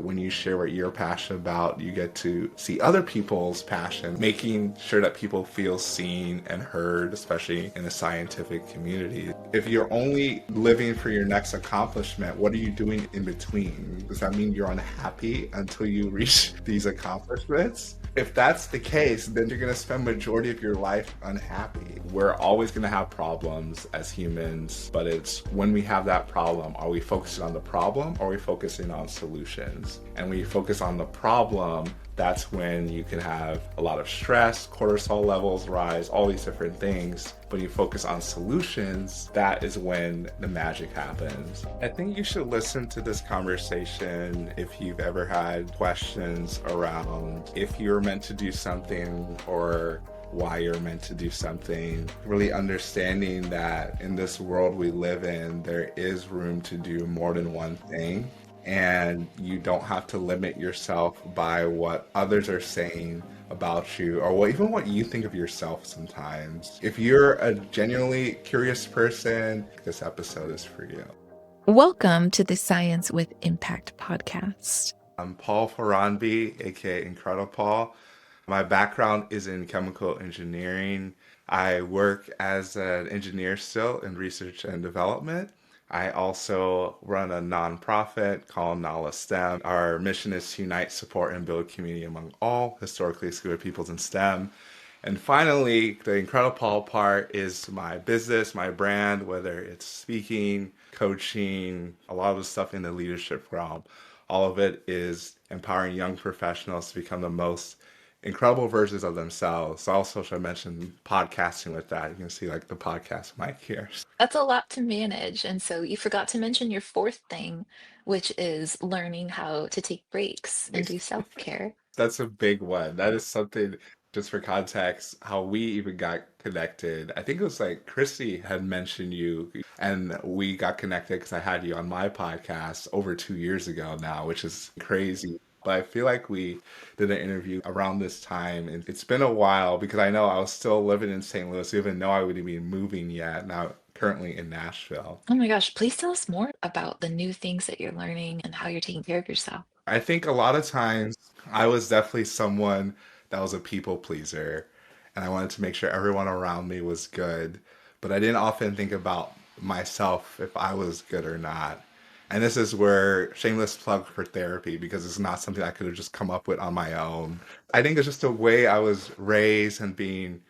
When you share what you're passionate about, you get to see other people's passion, making sure that people feel seen and heard, especially in the scientific community. If you're only living for your next accomplishment, what are you doing in between? Does that mean you're unhappy until you reach these accomplishments? If that's the case, then you're going to spend majority of your life unhappy. We're always going to have problems as humans, but it's when we have that problem, are we focusing on the problem or are we focusing on solutions? And when you focus on the problem, that's when you can have a lot of stress, cortisol levels rise, all these different things. When you focus on solutions, that is when the magic happens. I think you should listen to this conversation if you've ever had questions around if you're meant to do something or why you're meant to do something. Really understanding that in this world we live in, there is room to do more than one thing. And you don't have to limit yourself by what others are saying about you or even what you think of yourself sometimes. If you're a genuinely curious person, this episode is for you. Welcome to the Science with Impact podcast. I'm Paul Faronbi, aka Incredible Paul. My background is in chemical engineering. I work as an engineer still in research and development. I also run a nonprofit called STEM. Our mission is to unite, support, and build community among all historically excluded peoples in STEM. And finally, the Incredible Paul part is my business, my brand, whether it's speaking, coaching, a lot of the stuff in the leadership realm. All of it is empowering young professionals to become the most incredible versions of themselves. Also, should I mention podcasting with that? You can see like the podcast mic here. That's a lot to manage. And so you forgot to mention your fourth thing, which is learning how to take breaks and do self-care. That's a big one. That is something, just for context, how we even got connected. I think it was like Christy had mentioned you, and we got connected because I had you on my podcast over 2 years ago now, which is crazy. But I feel like we did an interview around this time, and it's been a while because I know I was still living in St. Louis, even though I wouldn't be moving yet. Now, currently in Nashville. Oh my gosh, please tell us more about the new things that you're learning and how you're taking care of yourself. I think a lot of times I was definitely someone that was a people pleaser, and I wanted to make sure everyone around me was good, but I didn't often think about myself if I was good or not. And this is where shameless plug for therapy because it's not something I could have just come up with on my own. I think it's just the way I was raised and being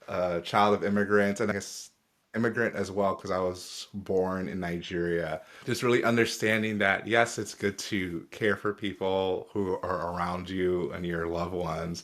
a child of immigrants and I guess immigrant as well because I was born in Nigeria. Just really understanding that yes, it's good to care for people who are around you and your loved ones,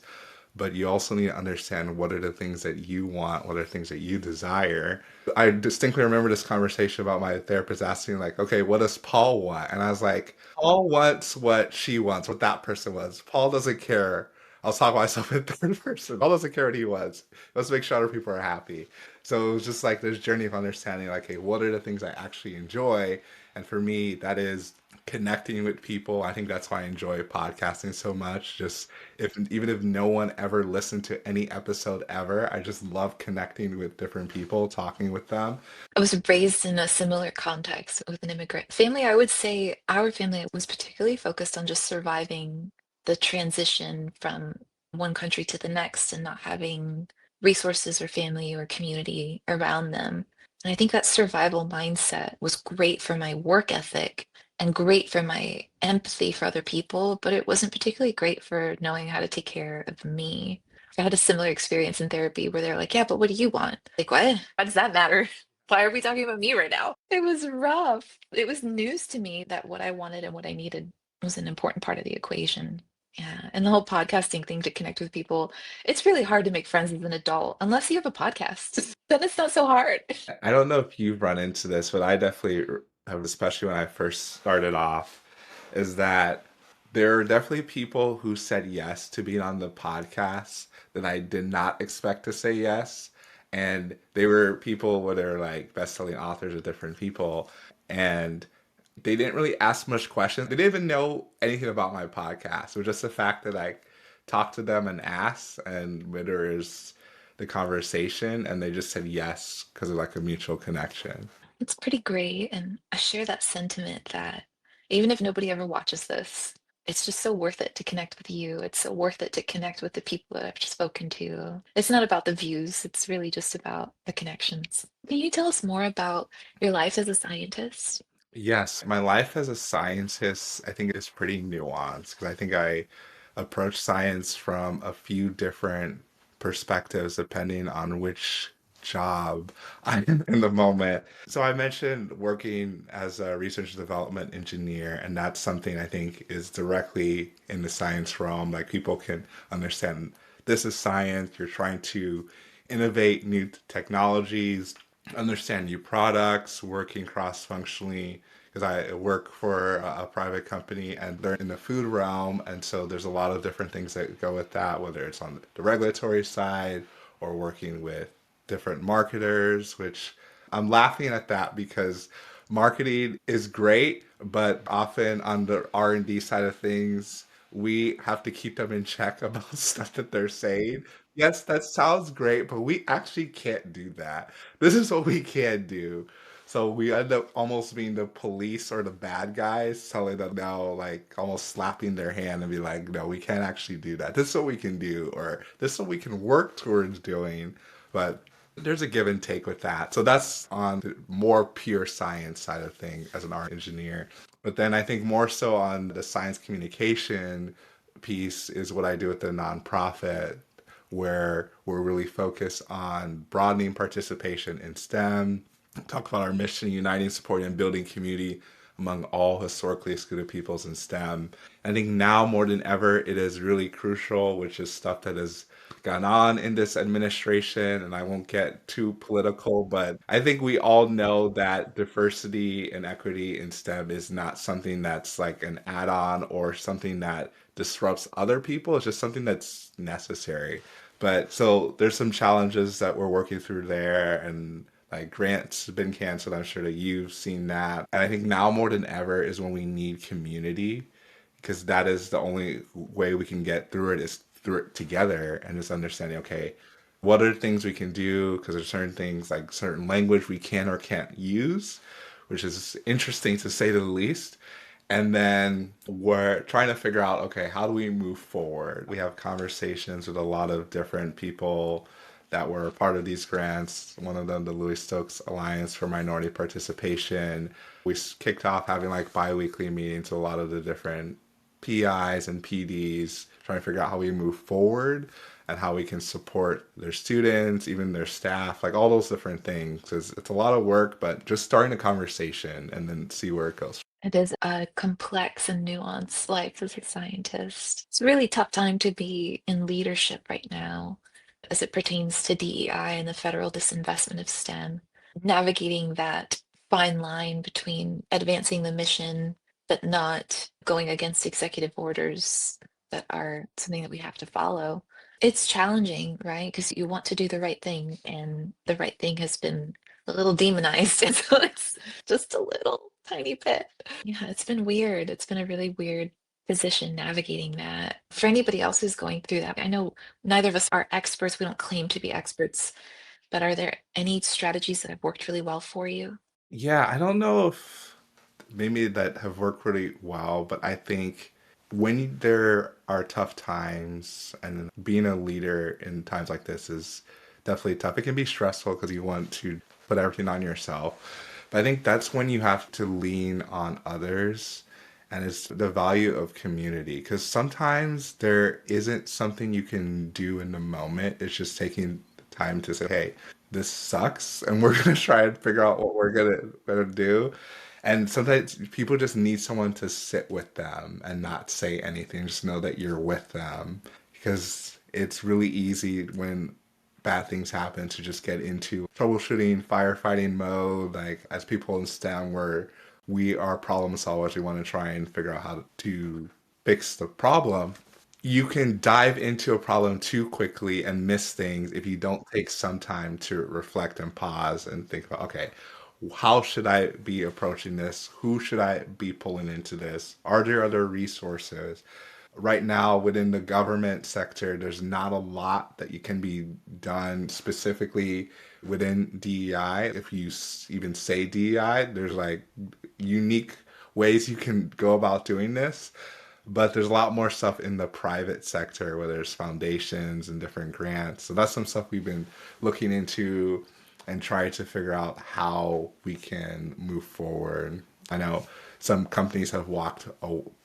but you also need to understand what are the things that you want, what are the things that you desire. I distinctly remember this conversation about my therapist asking, like, okay, what does Paul want? And I was like, Paul wants what she wants, what that person wants. Paul doesn't care. I was talking about myself in third person. Paul doesn't care what he wants. Let's make sure other people are happy. So it was just like this journey of understanding, like, hey, what are the things I actually enjoy? And for me, that is connecting with people. I think that's why I enjoy podcasting so much. Just if even if no one ever listened to any episode ever, I just love connecting with different people, talking with them. I was raised in a similar context with an immigrant family. I would say our family was particularly focused on just surviving the transition from one country to the next and not having resources or family or community around them. And I think that survival mindset was great for my work ethic and great for my empathy for other people, but it wasn't particularly great for knowing how to take care of me. I had a similar experience in therapy where they're like, yeah, but what do you want? Like, what? Why does that matter? Why are we talking about me right now? It was rough. It was news to me that what I wanted and what I needed was an important part of the equation. Yeah. And the whole podcasting thing to connect with people, it's really hard to make friends as an adult unless you have a podcast. Then it's not so hard. I don't know if you've run into this, but I definitely have, especially when I first started off, is that there are definitely people who said yes to being on the podcast that I did not expect to say yes. And they were people where they're like best-selling authors of different people. And they didn't really ask much questions. They didn't even know anything about my podcast. It was just the fact that I talked to them and asked, and whether it's the conversation, and they just said yes because of like a mutual connection. It's pretty great. And I share that sentiment that even if nobody ever watches this, It's just so worth it to connect with you. It's so worth it to connect with the people that I've spoken to. It's not about the views, it's really just about the connections. Can you tell us more about your life as a scientist? Yes, my life as a scientist, I think is pretty nuanced because I think I approach science from a few different perspectives depending on which job I'm in the moment. So I mentioned working as a research and development engineer, and that's something I think is directly in the science realm. Like people can understand this is science, you're trying to innovate new technologies, understand new products, working cross-functionally because I work for a private company and they're in the food realm. And so there's a lot of different things that go with that, whether it's on the regulatory side or working with different marketers, which I'm laughing at that because marketing is great, but often on the R&D side of things, we have to keep them in check about stuff that they're saying. Yes, that sounds great, but we actually can't do that. This is what we can do. So we end up almost being the police or the bad guys, telling them no, like almost slapping their hand and be like, no, we can't actually do that. This is what we can do, or this is what we can work towards doing. But there's a give and take with that. So that's on the more pure science side of things as an art engineer. But then I think more so on the science communication piece is what I do with the nonprofit, where we're really focused on broadening participation in STEM, talk about our mission, uniting, supporting, and building community among all historically excluded peoples in STEM. I think now more than ever, it is really crucial, which is stuff that has gone on in this administration, and I won't get too political, but I think we all know that diversity and equity in STEM is not something that's like an add-on or something that disrupts other people. It's just something that's necessary. But so there's some challenges that we're working through there, and like grants have been canceled. I'm sure that you've seen that. And I think now more than ever is when we need community because that is the only way we can get through it is through it together and just understanding, okay, what are things we can do? Because there's certain things like certain language we can or can't use, which is interesting to say the least. And then we're trying to figure out, okay, how do we move forward? We have conversations with a lot of different people that were part of these grants. One of them, the Louis Stokes Alliance for Minority Participation. We kicked off having like bi-weekly meetings with a lot of the different PIs and PDs, trying to figure out how we move forward and how we can support their students, even their staff, like all those different things. It's a lot of work, but just starting a conversation and then see where it goes. It is a complex and nuanced life as a scientist. It's a really tough time to be in leadership right now as it pertains to DEI and the federal disinvestment of STEM. Navigating that fine line between advancing the mission but not going against executive orders that are something that we have to follow. It's challenging, right? Because you want to do the right thing, and the right thing has been a little demonized. And so it's just a little tiny bit. Yeah, it's been weird. It's been a really weird position navigating that. For anybody else who's going through that, I know neither of us are experts. We don't claim to be experts, but are there any strategies that have worked really well for you? Yeah, I don't know if maybe that have worked really well, but I think when there are tough times and being a leader in times like this is definitely tough. It can be stressful because you want to put everything on yourself. But I think that's when you have to lean on others and it's the value of community because sometimes there isn't something you can do in the moment. It's just taking the time to say, hey, this sucks and we're gonna try and figure out what we're gonna do. And sometimes people just need someone to sit with them and not say anything, just know that you're with them. Because it's really easy when bad things happen to just get into troubleshooting, firefighting mode. Like as people in STEM where we are problem solvers, we want to try and figure out how to fix the problem. You can dive into a problem too quickly and miss things if you don't take some time to reflect and pause and think about, okay, how should I be approaching this? Who should I be pulling into this? Are there other resources? Right now, within the government sector, there's not a lot that you can be done specifically within DEI. If you even say DEI, there's like unique ways you can go about doing this. But there's a lot more stuff in the private sector where there's foundations and different grants. So that's some stuff we've been looking into and trying to figure out how we can move forward. I know some companies have walked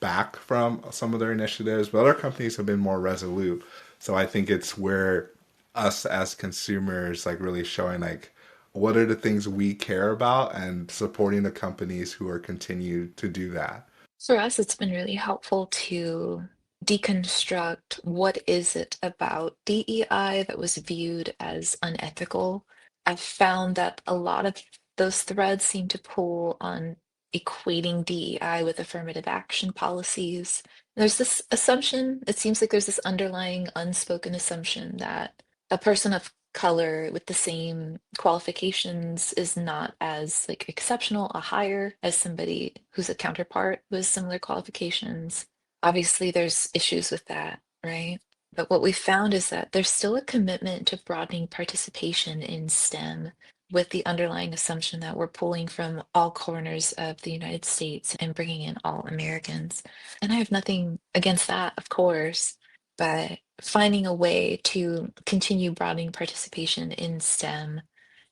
back from some of their initiatives, but other companies have been more resolute. So I think it's where us as consumers like really showing like what are the things we care about and supporting the companies who are continue to do that. For us, it's been really helpful to deconstruct what is it about DEI that was viewed as unethical. I've found that a lot of those threads seem to pull on equating DEI with affirmative action policies. There's this assumption, it seems like there's this underlying unspoken assumption that a person of color with the same qualifications is not as like exceptional or higher as somebody who's a counterpart with similar qualifications. Obviously, there's issues with that, right? But what we found is that there's still a commitment to broadening participation in STEM with the underlying assumption that we're pulling from all corners of the United States and bringing in all Americans. And I have nothing against that, of course, but finding a way to continue broadening participation in STEM,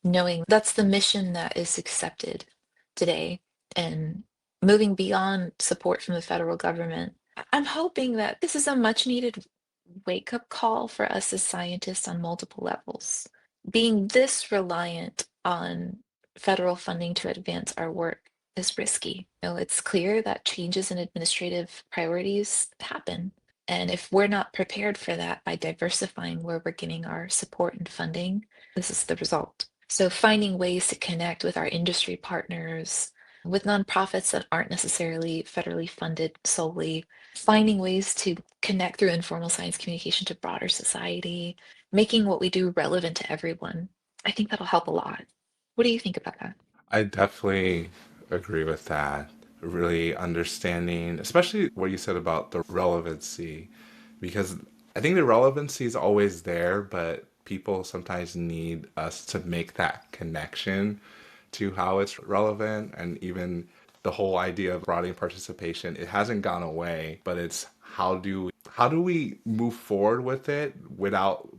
knowing that's the mission that is accepted today, and moving beyond support from the federal government. I'm hoping that this is a much needed wake up call for us as scientists on multiple levels. Being this reliant on federal funding to advance our work is risky. You know, it's clear that changes in administrative priorities happen. And if we're not prepared for that by diversifying where we're getting our support and funding, this is the result. So finding ways to connect with our industry partners, with nonprofits that aren't necessarily federally funded solely, finding ways to connect through informal science communication to broader society, making what we do relevant to everyone. I think that'll help a lot. What do you think about that? I definitely agree with that. Really understanding, especially what you said about the relevancy, because I think the relevancy is always there, but people sometimes need us to make that connection to how it's relevant. And even the whole idea of broadening participation, it hasn't gone away, but it's how do we move forward with it without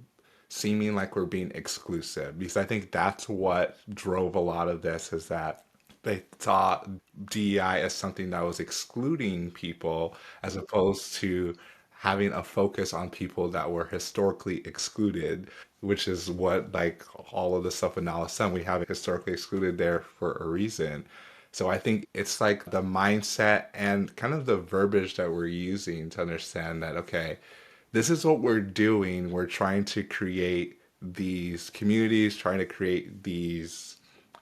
seeming like we're being exclusive, because I think that's what drove a lot of this is that they saw DEI as something that was excluding people as opposed to having a focus on people that were historically excluded, which is what like all of the stuff with now STEM, we have historically excluded there for a reason. So I think it's like the mindset and kind of the verbiage that we're using to understand that, okay, this is what we're doing. We're trying to create these communities, trying to create these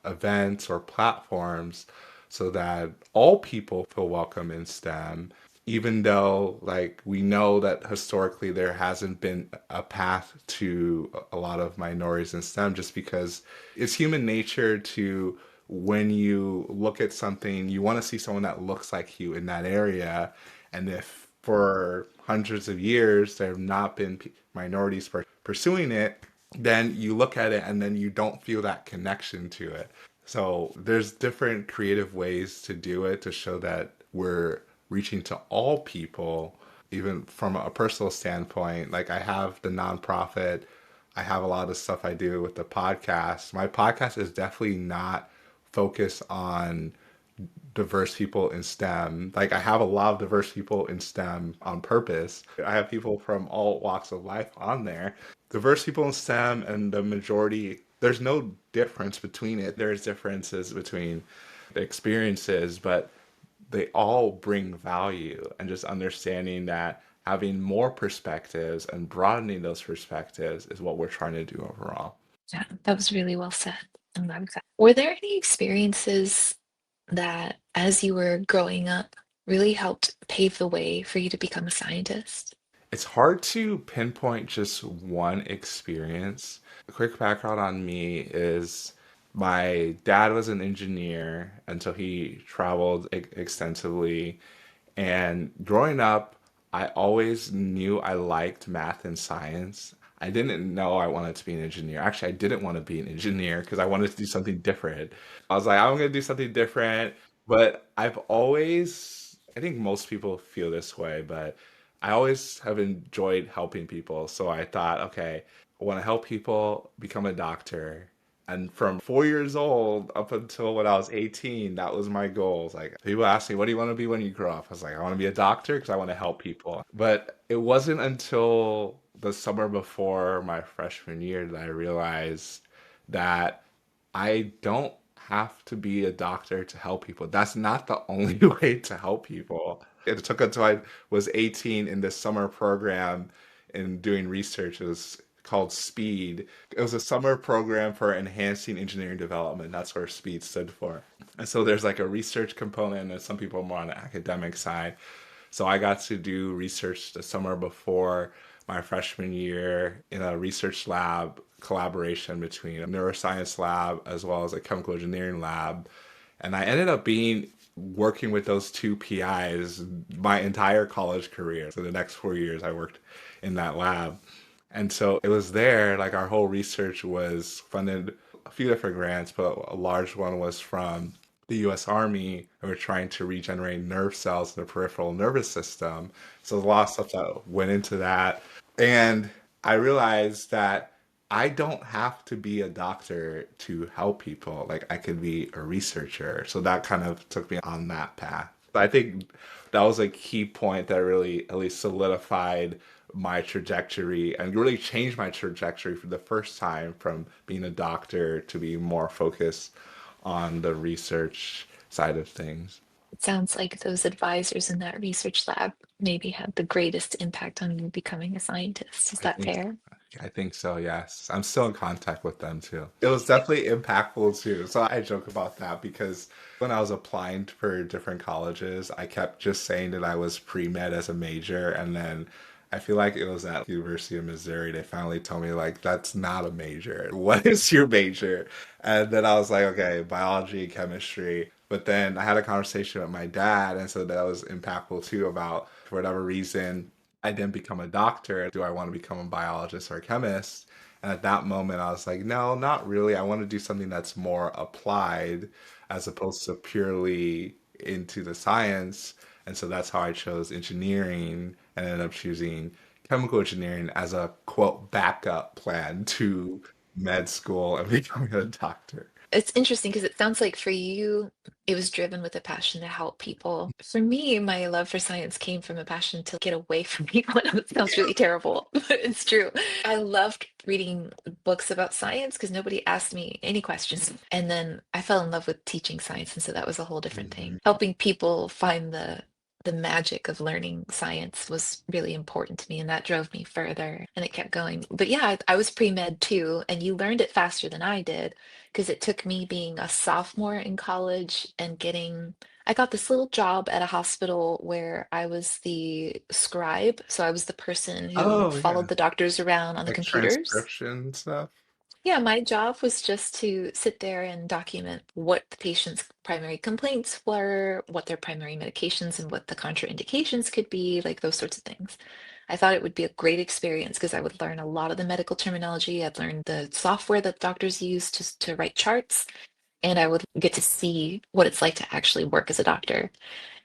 events or platforms so that all people feel welcome in STEM, even though like we know that historically there hasn't been a path to a lot of minorities in STEM just because it's human nature to when you look at something, you want to see someone that looks like you in that area. And if for hundreds of years there have not been minorities pursuing it, then you look at it and then you don't feel that connection to it. So there's different creative ways to do it to show that we're reaching to all people, even from a personal standpoint. Like I have the nonprofit, I have a lot of stuff I do with the podcast. My podcast is definitely not focused on diverse people in STEM. Like I have a lot of diverse people in STEM on purpose. I have people from all walks of life on there. Diverse people in STEM and the majority, there's no difference between it. There's differences between the experiences, but they all bring value and just understanding that having more perspectives and broadening those perspectives is what we're trying to do overall. Yeah, that was really well said. I'm glad with that. Were there any experiences that, as you were growing up, really helped pave the way for you to become a scientist? It's hard to pinpoint just one experience. A quick background on me is my dad was an engineer until he traveled extensively. And growing up, I always knew I liked math and science. I didn't know I wanted to be an engineer. Actually, I didn't want to be an engineer because I wanted to do something different. I was like, I'm going to do something different. But I've always I think most people feel this way, but I always have enjoyed helping people. So I thought, okay, I want to help people become a doctor. And from 4 years old up until when I was 18, that was my goal. It's like people ask me, what do you want to be when you grow up? I was like, I want to be a doctor because I want to help people. But it wasn't until the summer before my freshman year that I realized that I don't have to be a doctor to help people. That's not the only way to help people. It took until I was 18 in this summer program and doing research. It was called SPEED. It was a summer program for enhancing engineering development. That's where SPEED stood for. And so there's like a research component, and some people are more on the academic side. So I got to do research the summer before my freshman year in a research lab collaboration between a neuroscience lab as well as a chemical engineering lab. And I ended up being working with those two PIs my entire college career. So the next 4 years I worked in that lab. And so it was there, like our whole research was funded a few different grants, but a large one was from the US Army. And we're trying to regenerate nerve cells in the peripheral nervous system. So there's a lot of stuff that went into that. And I realized that I don't have to be a doctor to help people. Like I could be a researcher. So that kind of took me on that path. I think that was a key point that really at least solidified my trajectory and really changed my trajectory for the first time from being a doctor to being more focused on the research side of things. It sounds like those advisors in that research lab maybe had the greatest impact on you becoming a scientist. Is I that think fair? I think so, yes. I'm still in contact with them too. It was definitely impactful too. So I joke about that because when I was applying for different colleges, I kept just saying that I was pre-med as a major, and then I feel like it was at University of Missouri they finally told me like that's not a major. What is your major? And then I was like, okay, biology and chemistry. But then I had a conversation with my dad, and so that was impactful too about for whatever reason I didn't become a doctor. Do I want to become a biologist or a chemist? And at that moment, I was like, no, not really. I want to do something that's more applied as opposed to purely into the science. And so that's how I chose engineering and ended up choosing chemical engineering as a quote backup plan to med school and becoming a doctor. It's interesting because it sounds like for you, it was driven with a passion to help people. For me, my love for science came from a passion to get away from people. I know it sounds really terrible, but it's true. I loved reading books about science because nobody asked me any questions. And then I fell in love with teaching science, and so that was a whole different thing. Mhm. Helping people find the magic of learning science was really important to me, and that drove me further, and it kept going. But yeah, I was pre-med too, and you learned it faster than I did because it took me being a sophomore in college and I got this little job at a hospital where I was the scribe. So I was the person who Oh, followed yeah. the doctors around on the Like computers. transcription stuff. Yeah, my job was just to sit there and document what the patient's primary complaints were, what their primary medications and what the contraindications could be, like those sorts of things. I thought it would be a great experience because I would learn a lot of the medical terminology. I'd learn the software that doctors use to write charts, and I would get to see what it's like to actually work as a doctor.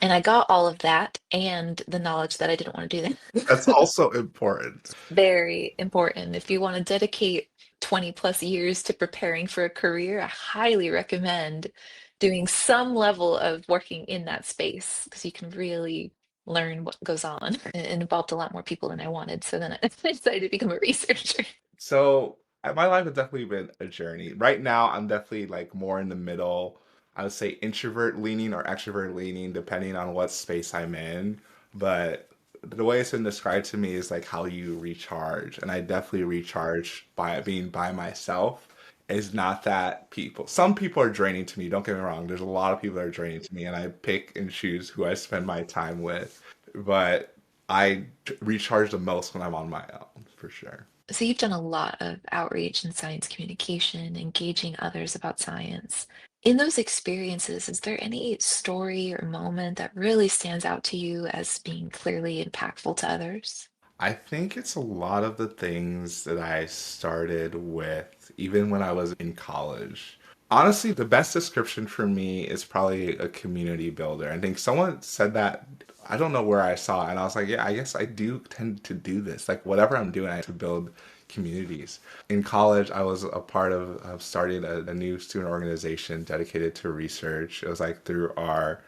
And I got all of that and the knowledge that I didn't want to do That's that. also important. Very important. If you want to dedicate 20 plus years to preparing for a career, I highly recommend doing some level of working in that space because you can really learn what goes on. It involved a lot more people than I wanted. So then I decided to become a researcher. So my life has definitely been a journey. Right now, I'm definitely like more in the middle. I would say introvert leaning or extrovert leaning, depending on what space I'm in. But the way it's been described to me is like how you recharge. And I definitely recharge by being by myself. It's not that some people are draining to me. Don't get me wrong. There's a lot of people that are draining to me, and I pick and choose who I spend my time with. But I recharge the most when I'm on my own, for sure. So you've done a lot of outreach and science communication, engaging others about science. In those experiences, is there any story or moment that really stands out to you as being clearly impactful to others? I think it's a lot of the things that I started with, even when I was in college. Honestly, the best description for me is probably a community builder. I think someone said that, I don't know where I saw it, and I was like, yeah, I guess I do tend to do this. Like, whatever I'm doing, I have to build communities. In college, I was a part of starting a new student organization dedicated to research. It was like through our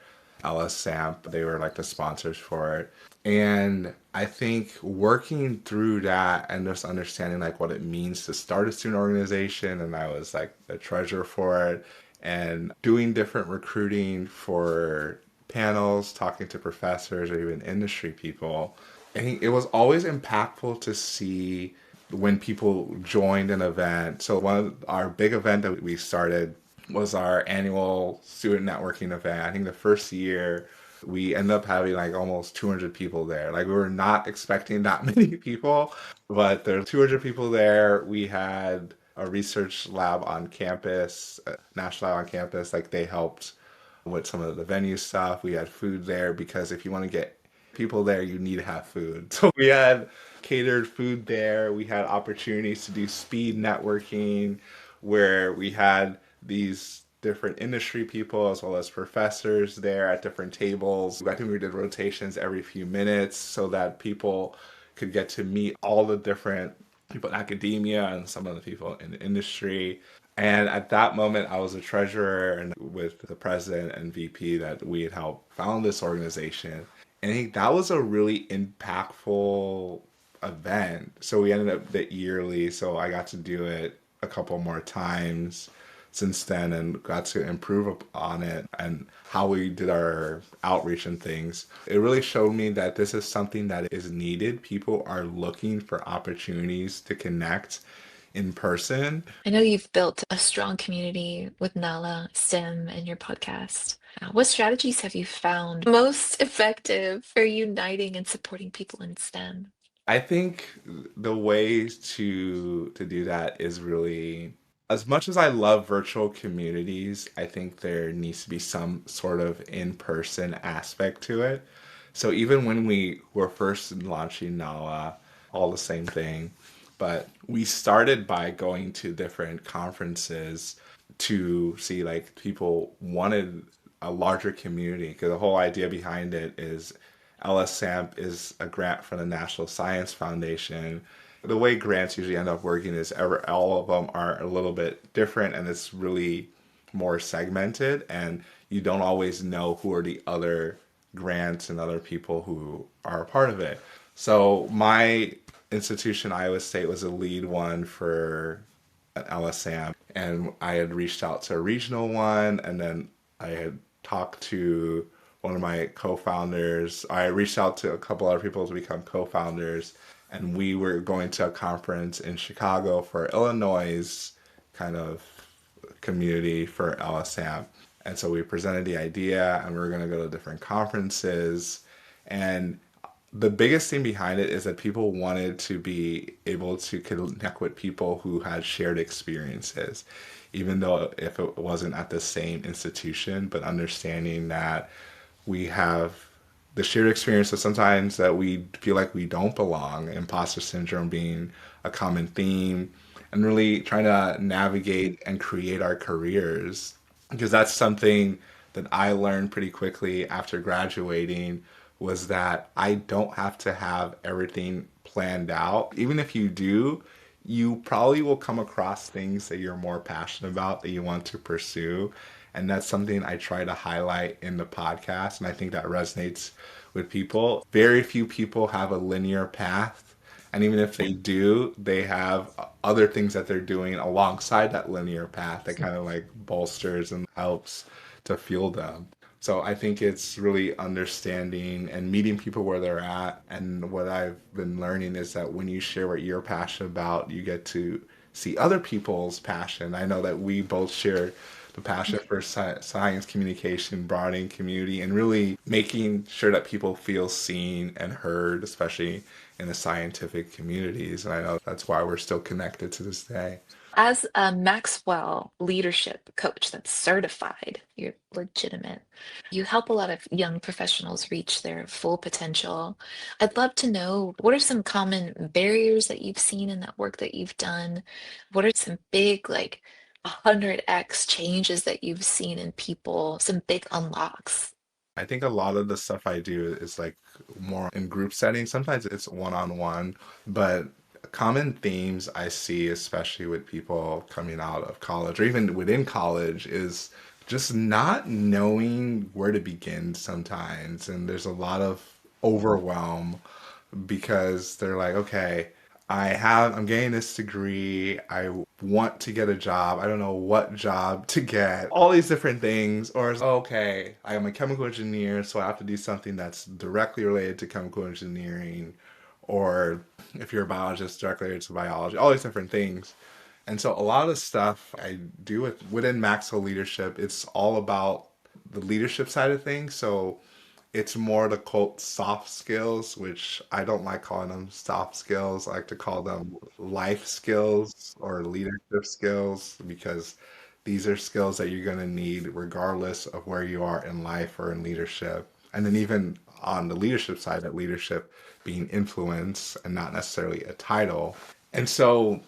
LSAMP, they were like the sponsors for it. And I think working through that and just understanding like what it means to start a student organization, and I was like the treasurer for it, and doing different recruiting for panels, talking to professors or even industry people. I think it was always impactful to see when people joined an event. So one of our big event that we started was our annual student networking event. I think the first year we ended up having like almost 200 people there. Like we were not expecting that many people, but there's 200 people there. We had a research lab on campus, a national lab on campus. Like they helped with some of the venue stuff. We had food there because if you want to get people there, you need to have food. So we had catered food there. We had opportunities to do speed networking where we had these different industry people as well as professors there at different tables. I think we did rotations every few minutes so that people could get to meet all the different people in academia and some of the people in the industry. And at that moment, I was a treasurer and with the president and VP that we had helped found this organization. And I think that was a really impactful event. So we ended up the yearly. So I got to do it a couple more times since then and got to improve on it and how we did our outreach and things. It really showed me that this is something that is needed. People are looking for opportunities to connect in person. I know you've built a strong community with Nala, STEM, and your podcast. What strategies have you found most effective for uniting and supporting people in STEM? I think the way to do that is really, as much as I love virtual communities, I think there needs to be some sort of in-person aspect to it. So even when we were first launching Nala, all the same thing, but we started by going to different conferences to see like people wanted a larger community because the whole idea behind it is LSAMP is a grant from the National Science Foundation. The way grants usually end up working is all of them are a little bit different and it's really more segmented and you don't always know who are the other grants and other people who are a part of it. So my institution, Iowa State, was a lead one for LSAM, and I had reached out to a regional one, and then I had talked to one of my co-founders. I reached out to a couple other people to become co-founders, and we were going to a conference in Chicago for Illinois' kind of community for LSAM. And so we presented the idea, and we were going to go to different conferences. And the biggest thing behind it is that people wanted to be able to connect with people who had shared experiences, even though if it wasn't at the same institution, but understanding that we have the shared experience of sometimes that we feel like we don't belong, imposter syndrome being a common theme, and really trying to navigate and create our careers. Because that's something that I learned pretty quickly after graduating was that I don't have to have everything planned out. Even if you do, you probably will come across things that you're more passionate about that you want to pursue. And that's something I try to highlight in the podcast. And I think that resonates with people. Very few people have a linear path. And even if they do, they have other things that they're doing alongside that linear path that kind of like bolsters and helps to fuel them. So I think it's really understanding and meeting people where they're at. And what I've been learning is that when you share what you're passionate about, you get to see other people's passion. I know that we both share the passion for science communication, broadening community, and really making sure that people feel seen and heard, especially in the scientific communities. And I know that's why we're still connected to this day. As a Maxwell leadership coach that's certified, you're legitimate. You help a lot of young professionals reach their full potential. I'd love to know what are some common barriers that you've seen in that work that you've done? What are some big, like, 100x changes that you've seen in people, some big unlocks. I think a lot of the stuff I do is like more in group settings. Sometimes it's one-on-one, but common themes I see, especially with people coming out of college or even within college, is just not knowing where to begin sometimes. And there's a lot of overwhelm because they're like, okay, I'm getting this degree. I want to get a job. I don't know what job to get. All these different things. Or it's, okay, I am a chemical engineer, so I have to do something that's directly related to chemical engineering. Or if you're a biologist, directly related to biology, all these different things. And so a lot of stuff I do within Maxwell leadership, it's all about the leadership side of things. So it's more the quote soft skills, which I don't like calling them soft skills. I like to call them life skills or leadership skills because these are skills that you're going to need regardless of where you are in life or in leadership. And then even on the leadership side, that leadership being influence and not necessarily a title. And so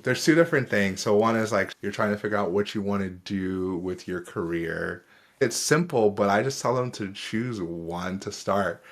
there's two different things. So one is like you're trying to figure out what you want to do with your career. It's simple, but I just tell them to choose one to start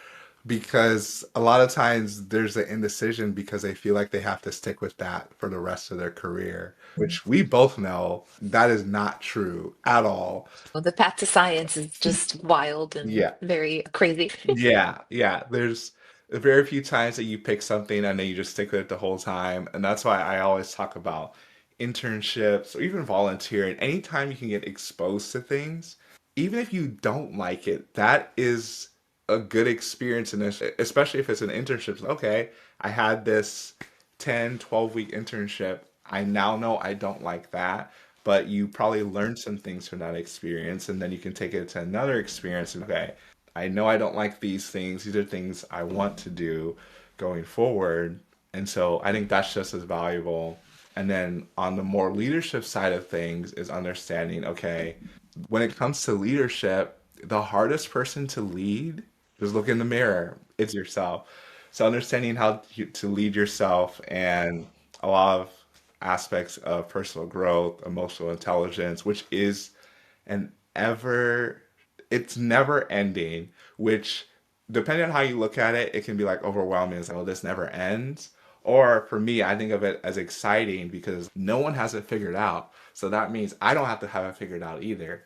because a lot of times there's an indecision because they feel like they have to stick with that for the rest of their career, which we both know that is not true at all. Well, the path to science is just wild and Yeah. very crazy. Yeah, yeah. There's very few times that you pick something and then you just stick with it the whole time. And that's why I always talk about internships or even volunteering. Anytime you can get exposed to things, even if you don't like it, that is a good experience in this, especially if it's an internship. Okay, I had this 10, 12-week internship. I now know I don't like that, but you probably learned some things from that experience, and then you can take it to another experience and okay, I know I don't like these things. These are things I want to do going forward. And so I think that's just as valuable. And then on the more leadership side of things is understanding, okay, when it comes to leadership, the hardest person to lead, just look in the mirror, it's yourself. So understanding how to lead yourself and a lot of aspects of personal growth, emotional intelligence, which is an ever it's never ending, which depending on how you look at it, it can be like overwhelming. It's like, oh, this never ends. Or for me, I think of it as exciting because no one has it figured out. So that means I don't have to have it figured out either.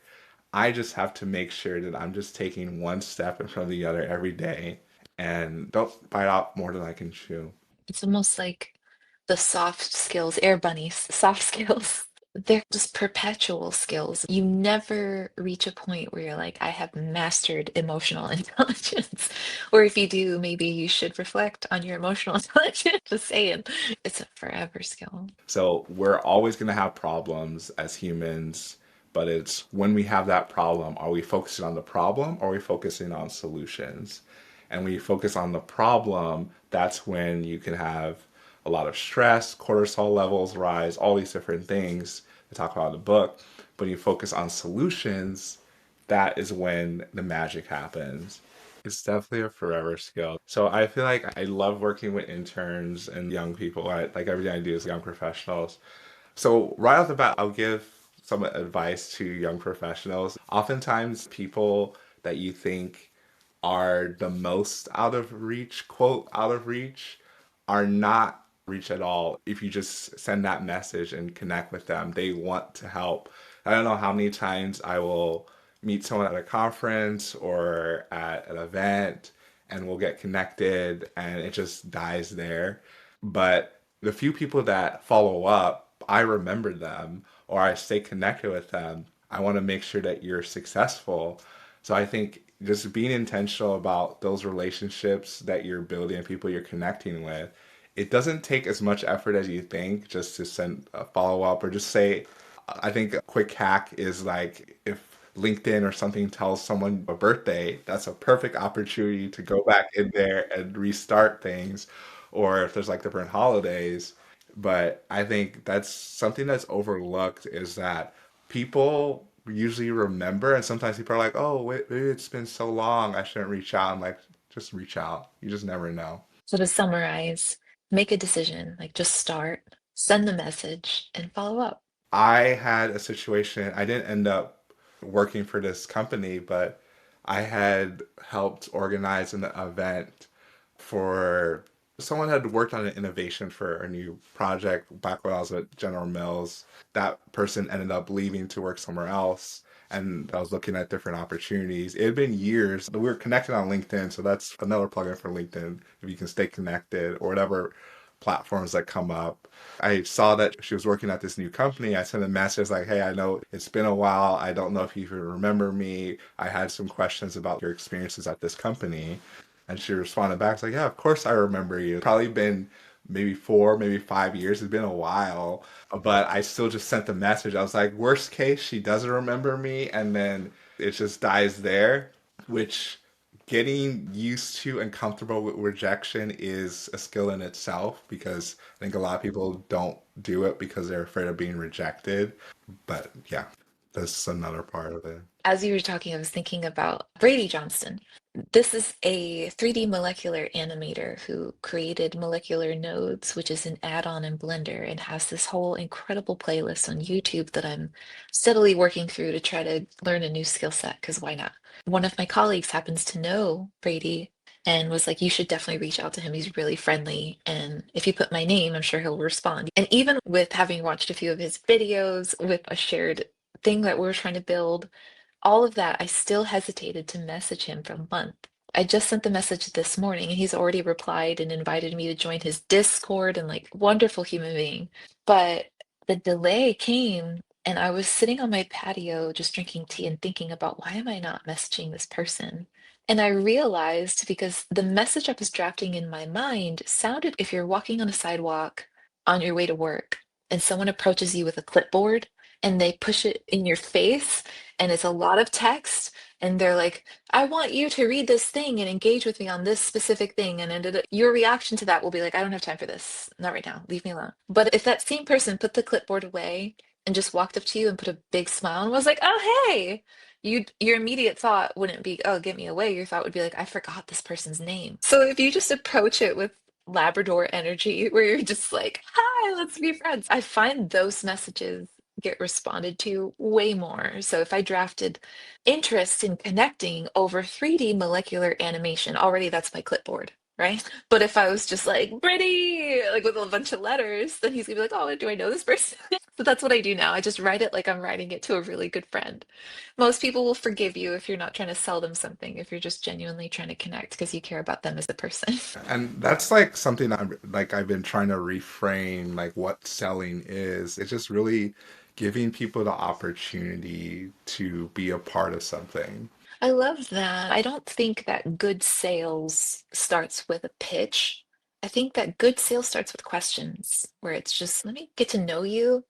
I just have to make sure that I'm just taking one step in front of the other every day and don't bite out more than I can chew. It's almost like the soft skills, air bunnies, soft skills. They're just perpetual skills. You never reach a point where you're like, I have mastered emotional intelligence. Or if you do, maybe you should reflect on your emotional intelligence. Just saying, it's a forever skill. So we're always going to have problems as humans, but it's when we have that problem, are we focusing on the problem or are we focusing on solutions? And when you focus on the problem, that's when you can have a lot of stress, cortisol levels rise, all these different things they talk about in the book. But when you focus on solutions, that is when the magic happens. It's definitely a forever skill. So I feel like I love working with interns and young people. Like everything I do is young professionals. So right off the bat, I'll give some advice to young professionals. Oftentimes, people that you think are the most out of reach, quote, out of reach, are not reach at all. If you just send that message and connect with them, they want to help. I don't know how many times I will meet someone at a conference or at an event and we'll get connected and it just dies there. But the few people that follow up, I remember them or I stay connected with them. I want to make sure that you're successful. So I think just being intentional about those relationships that you're building and people you're connecting with, it doesn't take as much effort as you think just to send a follow up or just say, I think a quick hack is like if LinkedIn or something tells someone a birthday, that's a perfect opportunity to go back in there and restart things. Or if there's like different holidays. But I think that's something that's overlooked is that people usually remember, and sometimes people are like, oh, wait, maybe it's been so long, I shouldn't reach out. I'm like, just reach out. You just never know. So to summarize, make a decision, like just start, send the message, and follow up. I had a situation, I didn't end up working for this company, but I had helped organize an event for someone had worked on an innovation for a new project back when I was at General Mills. That person ended up leaving to work somewhere else. And I was looking at different opportunities. It had been years. We were connected on LinkedIn, so that's another plugin for LinkedIn. If you can stay connected or whatever platforms that come up. I saw that she was working at this new company. I sent a message like, hey, I know it's been a while. I don't know if you even remember me. I had some questions about your experiences at this company. And she responded back, like, yeah, of course I remember you. Probably been maybe 4, maybe 5 years. It's been a while. But I still just sent the message. I was like, worst case, she doesn't remember me. And then it just dies there, which getting used to and comfortable with rejection is a skill in itself because I think a lot of people don't do it because they're afraid of being rejected. But yeah, that's another part of it. As you were talking, I was thinking about Brady Johnston. This is a 3D molecular animator who created Molecular Nodes, which is an add-on in Blender, and has this whole incredible playlist on YouTube that I'm steadily working through to try to learn a new skill set, because why not? One of my colleagues happens to know Brady and was like, you should definitely reach out to him. He's really friendly. And if you put my name, I'm sure he'll respond. And even with having watched a few of his videos with a shared thing that we were trying to build, all of that, I still hesitated to message him for a month. I just sent the message this morning and he's already replied and invited me to join his Discord and like wonderful human being. But the delay came and I was sitting on my patio just drinking tea and thinking about why am I not messaging this person? And I realized because the message I was drafting in my mind sounded if you're walking on a sidewalk on your way to work and someone approaches you with a clipboard and they push it in your face and it's a lot of text and they're like, I want you to read this thing and engage with me on this specific thing, and your reaction to that will be like, I don't have time for this, not right now, leave me alone. But if that same person put the clipboard away and just walked up to you and put a big smile and was like, oh hey, your immediate thought wouldn't be, oh, get me away. Your thought would be like, I forgot this person's name. So if you just approach it with Labrador energy where you're just like, hi, let's be friends, I find those messages get responded to way more. So if I drafted interest in connecting over 3D molecular animation, already that's my clipboard, right? But if I was just like, pretty, like with a bunch of letters, then he's gonna be like, oh, do I know this person? So that's what I do now. I just write it like I'm writing it to a really good friend. Most people will forgive you if you're not trying to sell them something, if you're just genuinely trying to connect because you care about them as a person. And that's like something I've been trying to reframe like what selling is. It's just really giving people the opportunity to be a part of something. I love that. I don't think that good sales starts with a pitch. I think that good sales starts with questions, where it's just, let me get to know you,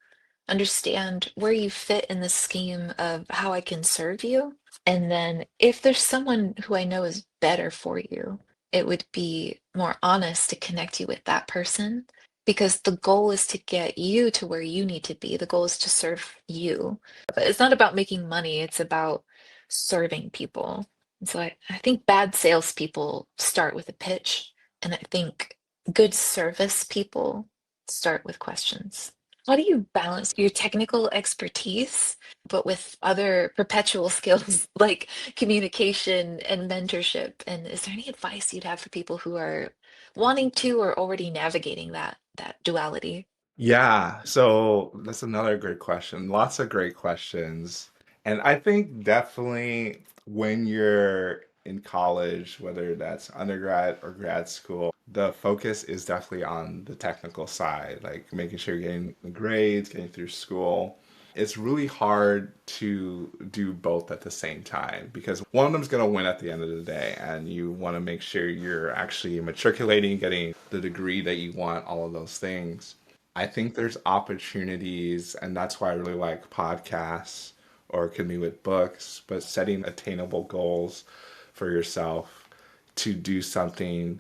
understand where you fit in the scheme of how I can serve you. And then if there's someone who I know is better for you, it would be more honest to connect you with that person because the goal is to get you to where you need to be. The goal is to serve you. But it's not about making money, it's about serving people. And so I think bad salespeople start with a pitch, and I think good service people start with questions. How do you balance your technical expertise, but with other perpetual skills like communication and mentorship? And is there any advice you'd have for people who are wanting to or already navigating that duality? Yeah, so that's another great question. Lots of great questions. And I think definitely when you're in college, whether that's undergrad or grad school, the focus is definitely on the technical side, like making sure you're getting the grades, getting through school. It's really hard to do both at the same time because one of them's going to win at the end of the day, and you want to make sure you're actually matriculating, getting the degree that you want, all of those things. I think there's opportunities, and that's why I really like podcasts or can be with books, but setting attainable goals for yourself to do something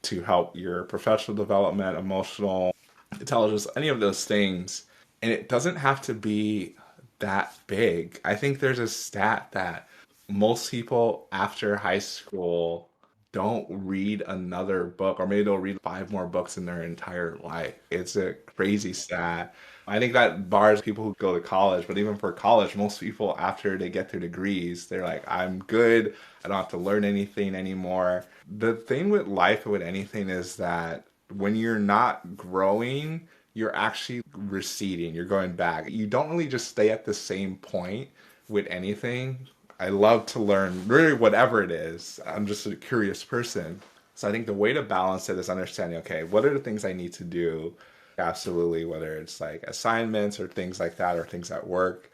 to help your professional development, emotional intelligence, any of those things. And it doesn't have to be that big. I think there's a stat that most people after high school don't read another book, or maybe they'll read five more books in their entire life. It's a crazy stat. I think that bars people who go to college, but even for college, most people after they get their degrees, they're like, I'm good. I don't have to learn anything anymore. The thing with life, with anything, is that when you're not growing, you're actually receding, you're going back. You don't really just stay at the same point with anything. I love to learn really whatever it is. I'm just a curious person. So I think the way to balance it is understanding, okay, what are the things I need to do? Absolutely, whether it's like assignments or things like that or things at work.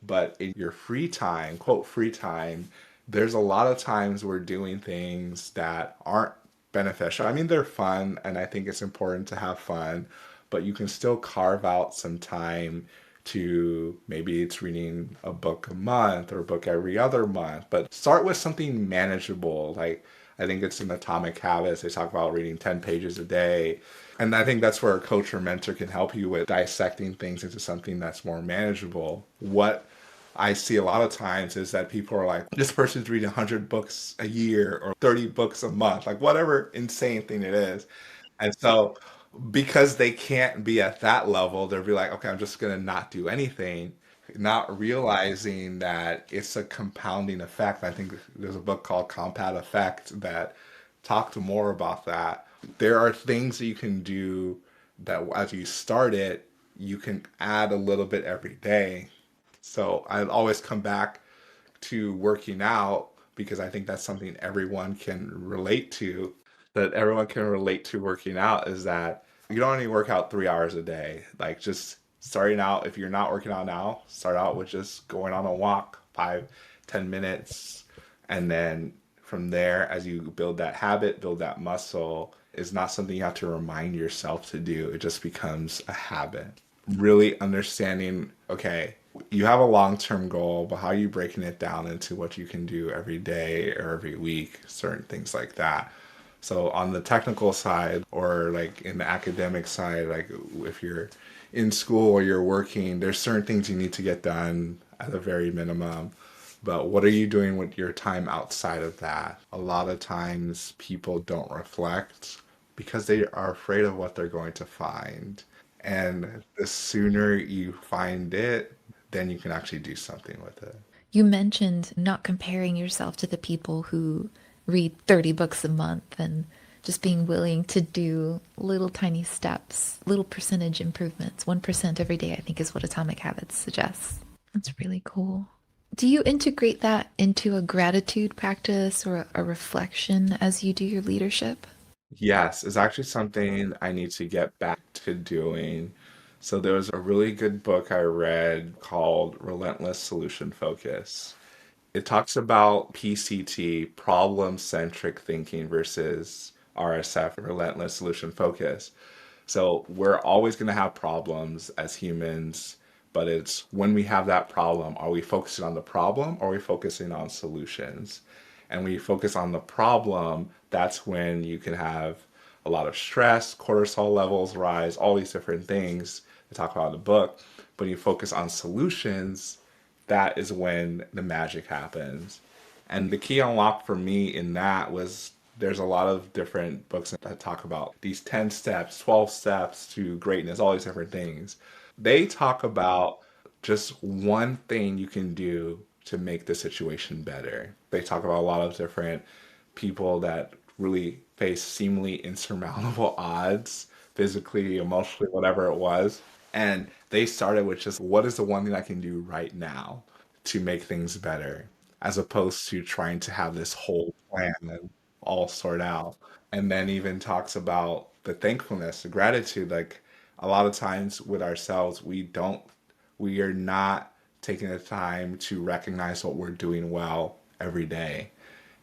But in your free time, quote, free time, there's a lot of times we're doing things that aren't beneficial. I mean, they're fun, and I think it's important to have fun, but you can still carve out some time to, maybe it's reading a book a month or a book every other month, but start with something manageable. Like, I think it's in Atomic Habits, they talk about reading 10 pages a day. And I think that's where a coach or mentor can help you with dissecting things into something that's more manageable. What I see a lot of times is that people are like, this person's reading 100 books a year or 30 books a month, like whatever insane thing it is. And so, because they can't be at that level, they'll be like, okay, I'm just going to not do anything, not realizing that it's a compounding effect. I think there's a book called Compound Effect that talked more about that. There are things that you can do that as you start it, you can add a little bit every day. So I always come back to working out because I think that's something everyone can relate to. That everyone can relate to working out is that you don't only work out 3 hours a day. Like, just starting out, if you're not working out now, start out with just going on a walk, 5, 10 minutes. And then from there, as you build that habit, build that muscle, is not something you have to remind yourself to do. It just becomes a habit. Really understanding, okay, you have a long-term goal, but how are you breaking it down into what you can do every day or every week, certain things like that. So on the technical side, or like in the academic side, like if you're in school or you're working, there's certain things you need to get done at a very minimum. But what are you doing with your time outside of that? A lot of times people don't reflect because they are afraid of what they're going to find. And the sooner you find it, then you can actually do something with it. You mentioned not comparing yourself to the people who read 30 books a month and just being willing to do little tiny steps, little percentage improvements. 1% every day, I think, is what Atomic Habits suggests. That's really cool. Do you integrate that into a gratitude practice or a reflection as you do your leadership? Yes, it's actually something I need to get back to doing. So there was a really good book I read called Relentless Solution Focus. It talks about PCT, problem centric thinking, versus RSF, relentless solution focus. So we're always going to have problems as humans, but it's when we have that problem, are we focusing on the problem or are we focusing on solutions? And when you focus on the problem, that's when you can have a lot of stress, cortisol levels rise, all these different things they talk about in the book. But when you focus on solutions, that is when the magic happens. And the key unlock for me in that was, there's a lot of different books that talk about these 10 steps, 12 steps to greatness, all these different things. They talk about just one thing you can do to make the situation better. They talk about a lot of different people that really face seemingly insurmountable odds, physically, emotionally, whatever it was. And they started with just, what is the one thing I can do right now to make things better, as opposed to trying to have this whole plan and all sort out. And then even talks about the thankfulness, the gratitude. Like, a lot of times with ourselves, we are not taking the time to recognize what we're doing well every day.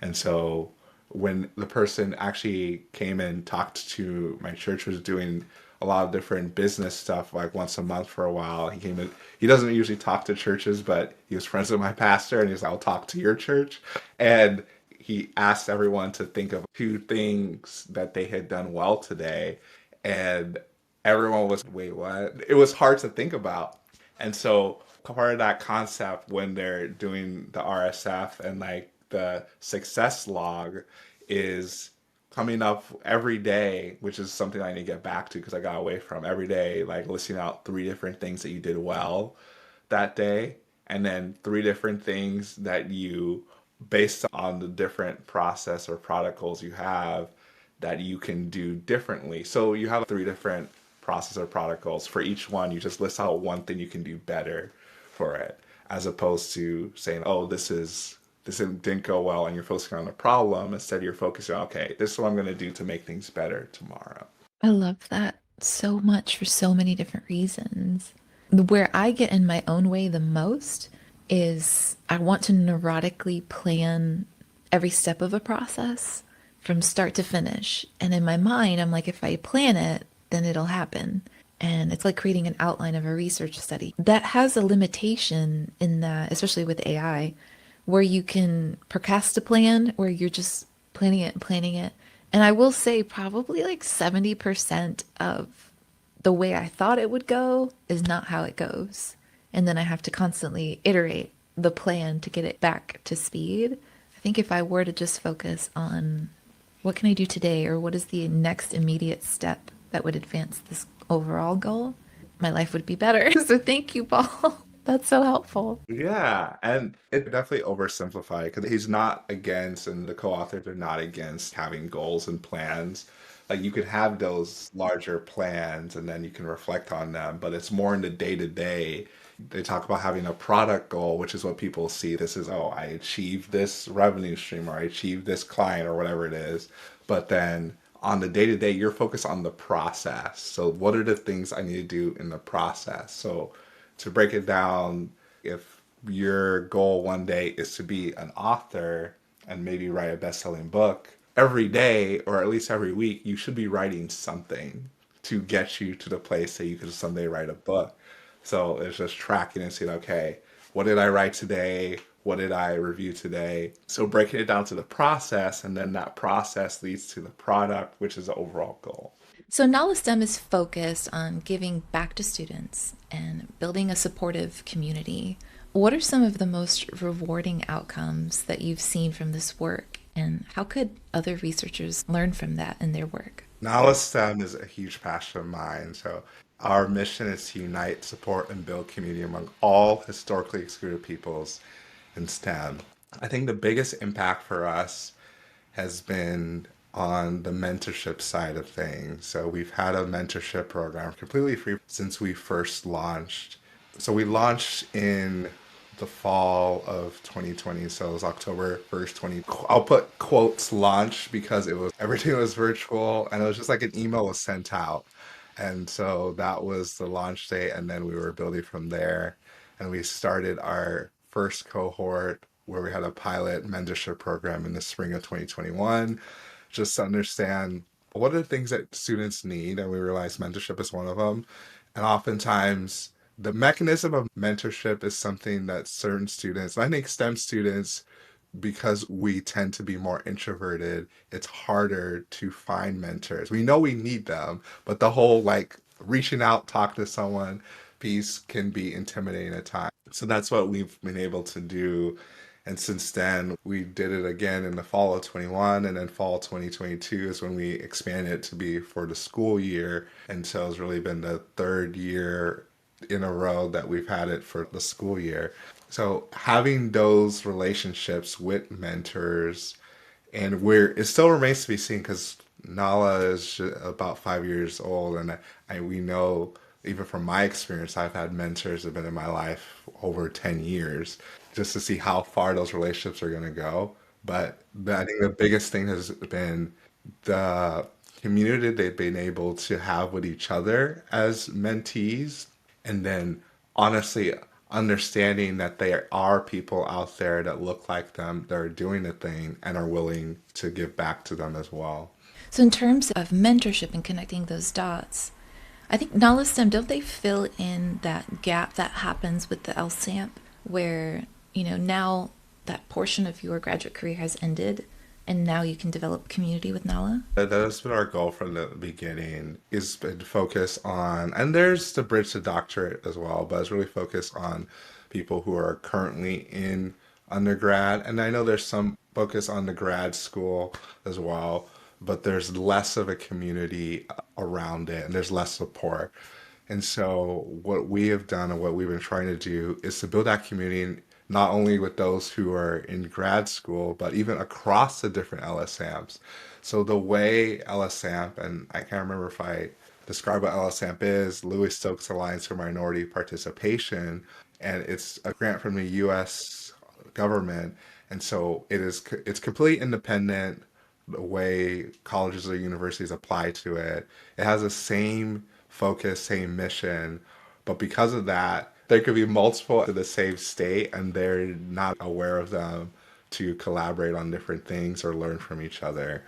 And so when the person actually came and talked to my church, was doing a lot of different business stuff like once a month for a while. He came in, he doesn't usually talk to churches, but he was friends with my pastor and he's like, I'll talk to your church. And he asked everyone to think of two things that they had done well today. And everyone was, wait, what? It was hard to think about. And so part of that concept when they're doing the RSF and like the success log is coming up every day, which is something I need to get back to because I got away from every day, like listing out three different things that you did well that day, and then three different things that you, based on the different process or product goals you have, that you can do differently. So you have three different process or product goals. For each one, you just list out one thing you can do better for it, as opposed to saying, "Oh, this didn't go well," and you're focusing on the problem. Instead, you're focusing on, "Okay, this is what I'm going to do to make things better tomorrow." I love that so much for so many different reasons. Where I get in my own way the most is I want to neurotically plan every step of a process from start to finish. And in my mind, I'm like, if I plan it, then it'll happen. And it's like creating an outline of a research study. That has a limitation in that, especially with AI, where you can procrastinate a plan, where you're just planning it and planning it. And I will say, probably like 70% of the way I thought it would go is not how it goes. And then I have to constantly iterate the plan to get it back to speed. I think if I were to just focus on what can I do today or what is the next immediate step that would advance this overall goal, my life would be better. So thank you, Paul. That's so helpful. Yeah, and it definitely oversimplified because he's not against, and the co-authors are not against having goals and plans. Like you could have those larger plans and then you can reflect on them, but it's more in the day to day. They talk about having a product goal, which is what people see. This is, oh, I achieved this revenue stream or I achieved this client or whatever it is. But then on the day to day, you're focused on the process. So, what are the things I need to do in the process? So, to break it down, if your goal one day is to be an author and maybe write a best-selling book, every day or at least every week, you should be writing something to get you to the place that you could someday write a book. So it's just tracking and saying, okay, what did I write today? What did I review today? So breaking it down to the process, and then that process leads to the product, which is the overall goal. So Knowledge STEM is focused on giving back to students and building a supportive community. What are some of the most rewarding outcomes that you've seen from this work, and how could other researchers learn from that in their work? Knowledge STEM is a huge passion of mine. So our mission is to unite, support, and build community among all historically excluded peoples in STEM. I think the biggest impact for us has been on the mentorship side of things. So we've had a mentorship program completely free since we first launched. So we launched in the fall of 2020. So it was October 1st, 20. I'll put quotes launch because it was everything was virtual and it was just like an email was sent out. And so that was the launch date. And then we were building from there. And we started our first cohort where we had a pilot mentorship program in the spring of 2021, just to understand what are the things that students need. And we realized mentorship is one of them. And oftentimes, the mechanism of mentorship is something that certain students, and I think STEM students, because we tend to be more introverted, it's harder to find mentors. We know we need them, but the whole like reaching out, talk to someone piece can be intimidating at times. So that's what we've been able to do. And since then, we did it again in the fall of 21, and then fall 2022 is when we expanded it to be for the school year. And so it's really been the third year in a row that we've had it for the school year. So having those relationships with mentors, and it still remains to be seen because Nala is about 5 years old, and we know even from my experience, I've had mentors that have been in my life over 10 years just to see how far those relationships are going to go. But I think the biggest thing has been the community they've been able to have with each other as mentees, and then honestly understanding that there are people out there that look like them that are doing the thing and are willing to give back to them as well. So, in terms of mentorship and connecting those dots, I think Knowledge STEM, don't they fill in that gap that happens with the LSAMP where, now that portion of your graduate career has ended and now you can develop community with NALA? That has been our goal from the beginning, is been focus on, and there's the bridge to doctorate as well, but it's really focused on people who are currently in undergrad, and I know there's some focus on the grad school as well, but there's less of a community around it and there's less support. And so, what we have done and what we've been trying to do is to build that community not only with those who are in grad school, but even across the different LSAMs. So, the way LSAMP, and I can't remember if I describe what LSAMP is, Louis Stokes Alliance for Minority Participation, and it's a grant from the US government. And so it's completely independent the way colleges or universities apply to it. It has the same focus, same mission, but because of that, there could be multiple to the same state and they're not aware of them to collaborate on different things or learn from each other.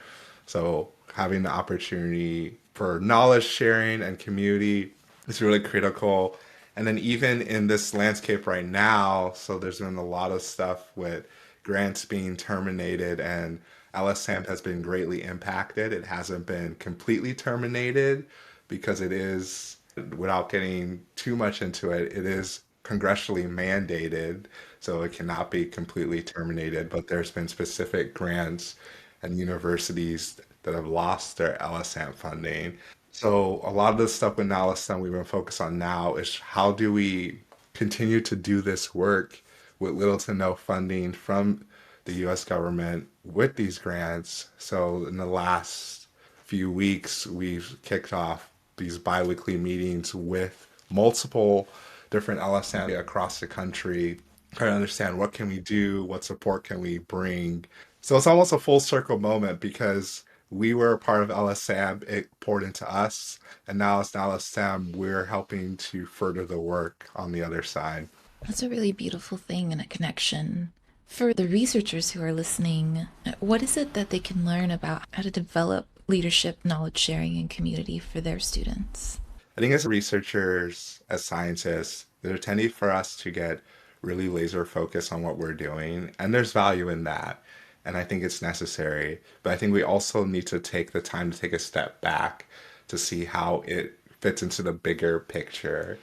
So having the opportunity for knowledge sharing and community is really critical. And then even in this landscape right now, so there's been a lot of stuff with grants being terminated and LSAMP has been greatly impacted. It hasn't been completely terminated because it is, without getting too much into it, it is congressionally mandated, so it cannot be completely terminated. But there's been specific grants and universities that have lost their LSAMP funding. So a lot of the stuff with LSM we've been focused on now is how do we continue to do this work with little to no funding from the US government with these grants. So in the last few weeks, we've kicked off these biweekly meetings with multiple different LSM across the country, trying to understand what can we do, what support can we bring. So it's almost a full circle moment because we were a part of LSM, it poured into us, and now as LSM, we're helping to further the work on the other side. That's a really beautiful thing and a connection. For the researchers who are listening, what is it that they can learn about how to develop leadership, knowledge sharing, and community for their students? I think as researchers, as scientists, there's a tendency for us to get really laser focused on what we're doing, and there's value in that. And I think it's necessary. But I think we also need to take the time to take a step back to see how it fits into the bigger picture,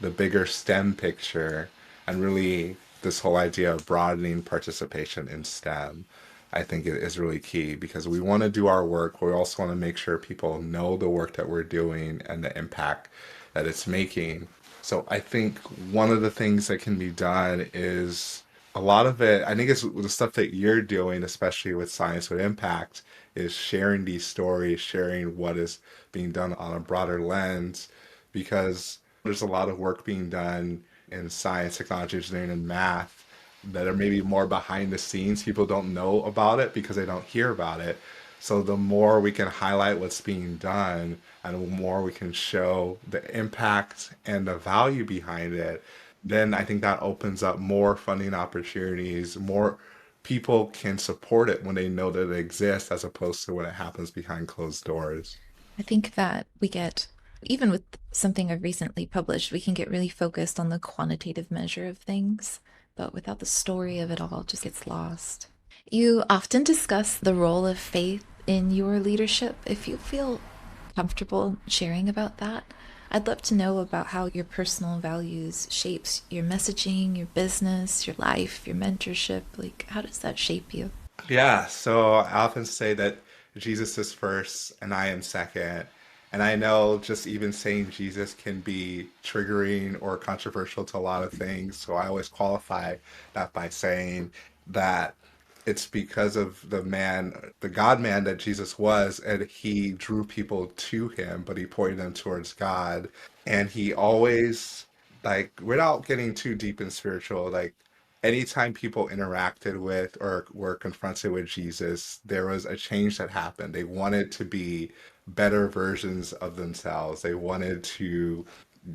the bigger STEM picture, and really this whole idea of broadening participation in STEM. I think it is really key because we want to do our work. We also want to make sure people know the work that we're doing and the impact that it's making. So I think one of the things that can be done is a lot of it, I think it's the stuff that you're doing, especially with Science with Impact, is sharing these stories, sharing what is being done on a broader lens, because there's a lot of work being done in science, technology, engineering, and math that are maybe more behind the scenes. People don't know about it because they don't hear about it. So the more we can highlight what's being done and the more we can show the impact and the value behind it, then I think that opens up more funding opportunities, more people can support it when they know that it exists as opposed to when it happens behind closed doors. I think that we get, even with something I've recently published, we can get really focused on the quantitative measure of things, but without the story of it all, it just gets lost. You often discuss the role of faith in your leadership. If you feel comfortable sharing about that, I'd love to know about how your personal values shapes your messaging, your business, your life, your mentorship. Like, how does that shape you? Yeah, so I often say that Jesus is first and I am second. And I know just even saying Jesus can be triggering or controversial to a lot of things. So I always qualify that by saying that it's because of the man, the God man that Jesus was, and he drew people to him, but he pointed them towards God. And he always, like, without getting too deep and spiritual, like, anytime people interacted with or were confronted with Jesus, there was a change that happened. They wanted to be better versions of themselves. They wanted to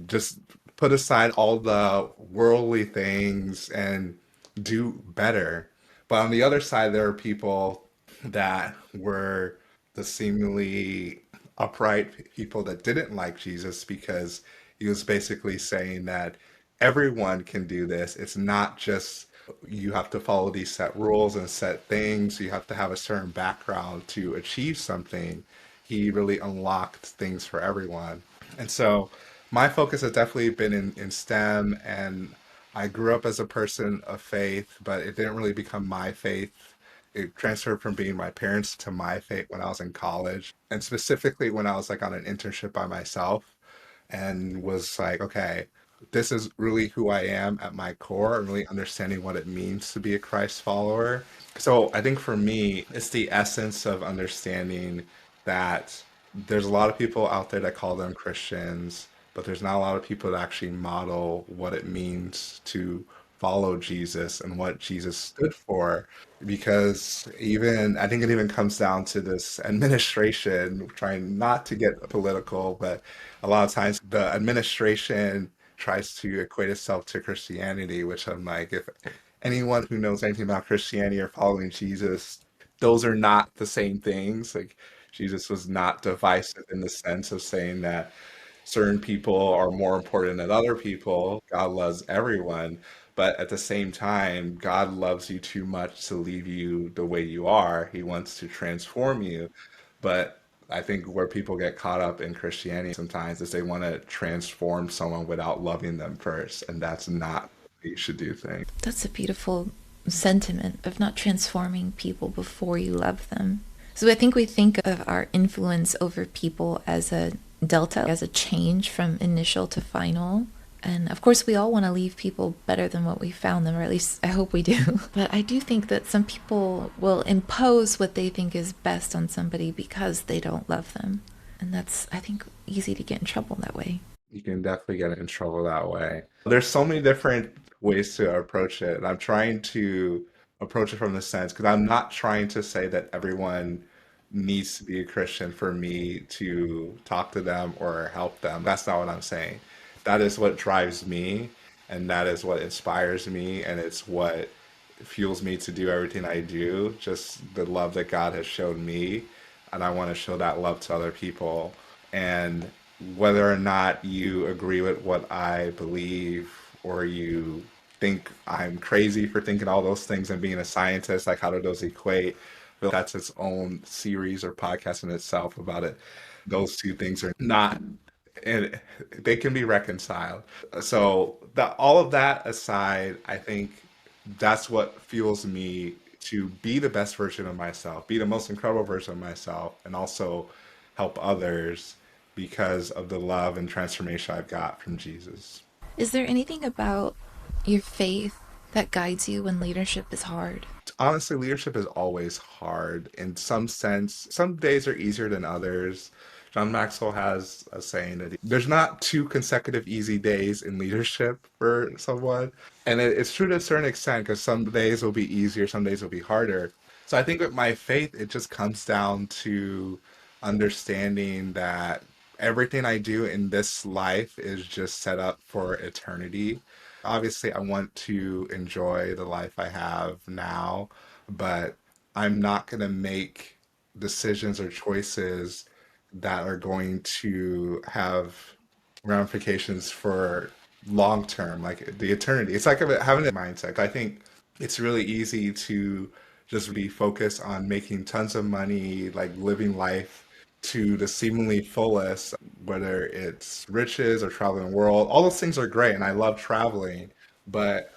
just put aside all the worldly things and do better. But on the other side, there are people that were the seemingly upright people that didn't like Jesus because he was basically saying that everyone can do this. It's not just you have to follow these set rules and set things. You have to have a certain background to achieve something. He really unlocked things for everyone. And so my focus has definitely been in STEM and I grew up as a person of faith, but it didn't really become my faith. It transferred from being my parents to my faith when I was in college, and specifically when I was like on an internship by myself and was like, okay, this is really who I am at my core and really understanding what it means to be a Christ follower. So I think for me, it's the essence of understanding that there's a lot of people out there that call them Christians, but there's not a lot of people that actually model what it means to follow Jesus and what Jesus stood for. Because even, I think it even comes down to this administration trying not to get political, but a lot of times the administration tries to equate itself to Christianity, which I'm like, if anyone who knows anything about Christianity or following Jesus, those are not the same things. Like Jesus was not divisive in the sense of saying that certain people are more important than other people. God loves everyone. But at the same time, God loves you too much to leave you the way you are. He wants to transform you. But I think where people get caught up in Christianity sometimes is they want to transform someone without loving them first. And that's not what you should do things. That's a beautiful sentiment of not transforming people before you love them. So I think we think of our influence over people as a delta, as a change from initial to final. And of course, we all want to leave people better than what we found them, or at least I hope we do. But I do think that some people will impose what they think is best on somebody because they don't love them. And that's, I think, easy to get in trouble that way. You can definitely get in trouble that way. There's so many different ways to approach it. And I'm trying to approach it from the sense, because I'm not trying to say that everyone needs to be a Christian for me to talk to them or help them. That's not what I'm saying. That is what drives me, and that is what inspires me, and it's what fuels me to do everything I do. Just the love that God has shown me, and I want to show that love to other people. And whether or not you agree with what I believe or you think I'm crazy for thinking all those things and being a scientist, like how do those equate? I feel like that's its own series or podcast in itself about it. Those two things are not, and they can be reconciled. So that all of that aside, I think that's what fuels me to be the best version of myself, be the most incredible version of myself, and also help others because of the love and transformation I've got from Jesus. Is there anything about your faith that guides you when leadership is hard? Honestly, leadership is always hard in some sense. Some days are easier than others. John Maxwell has a saying that there's not two consecutive easy days in leadership for someone. And it's true to a certain extent because some days will be easier, some days will be harder. So I think with my faith, it just comes down to understanding that everything I do in this life is just set up for eternity. Obviously, I want to enjoy the life I have now, but I'm not going to make decisions or choices that are going to have ramifications for long term, like the eternity. It's like having a mindset. I think it's really easy to just be focused on making tons of money, like living life to the seemingly fullest, whether it's riches or traveling the world. All those things are great, and I love traveling. But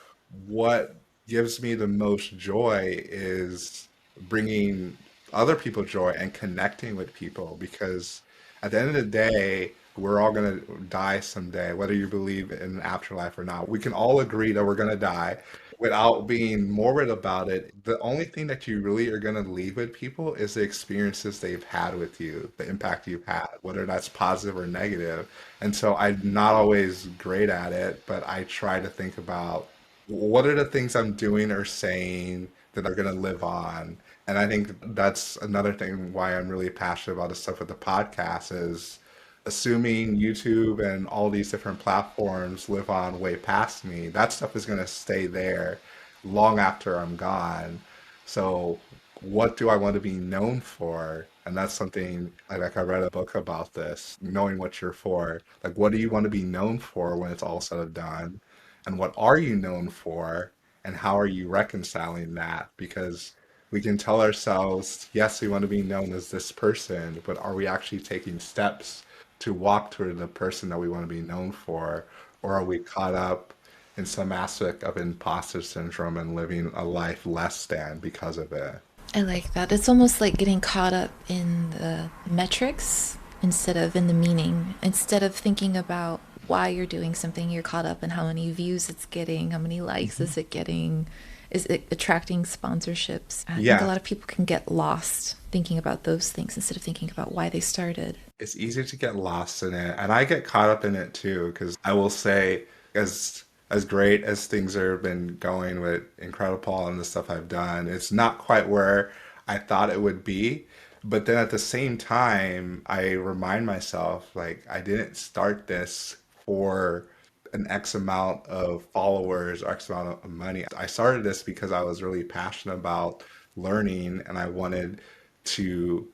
what gives me the most joy is bringing other people joy and connecting with people because at the end of the day, we're all going to die someday, whether you believe in an afterlife or not. We can all agree that we're going to die without being morbid about it. The only thing that you really are going to leave with people is the experiences they've had with you, the impact you've had, whether that's positive or negative. And so I'm not always great at it, but I try to think about what are the things I'm doing or saying that are going to live on. And I think that's another thing why I'm really passionate about the stuff with the podcast is assuming YouTube and all these different platforms live on way past me, that stuff is going to stay there long after I'm gone. So, what do I want to be known for? And that's something like I read a book about this, knowing what you're for. Like, what do you want to be known for when it's all said and done? And what are you known for? And how are you reconciling that? Because we can tell ourselves, yes, we want to be known as this person, but are we actually taking steps to walk toward the person that we want to be known for? Or are we caught up in some aspect of imposter syndrome and living a life less than because of it. I like that. It's almost like getting caught up in the metrics instead of in the meaning. Instead of thinking about why you're doing something, you're caught up in how many views it's getting, how many likes Mhm. is it getting, is it attracting sponsorships. I think a Yeah, lot of people can get lost thinking about those things instead of thinking about why they started. it's easy to get lost in it, and I get caught up in it too. Because I will say, as great as things have been going with Incredible and the stuff I've done, it's not quite where I thought it would be. But then at the same time, I remind myself like I didn't start this for an X amount of followers or X amount of money. I started this because I was really passionate about learning and I wanted to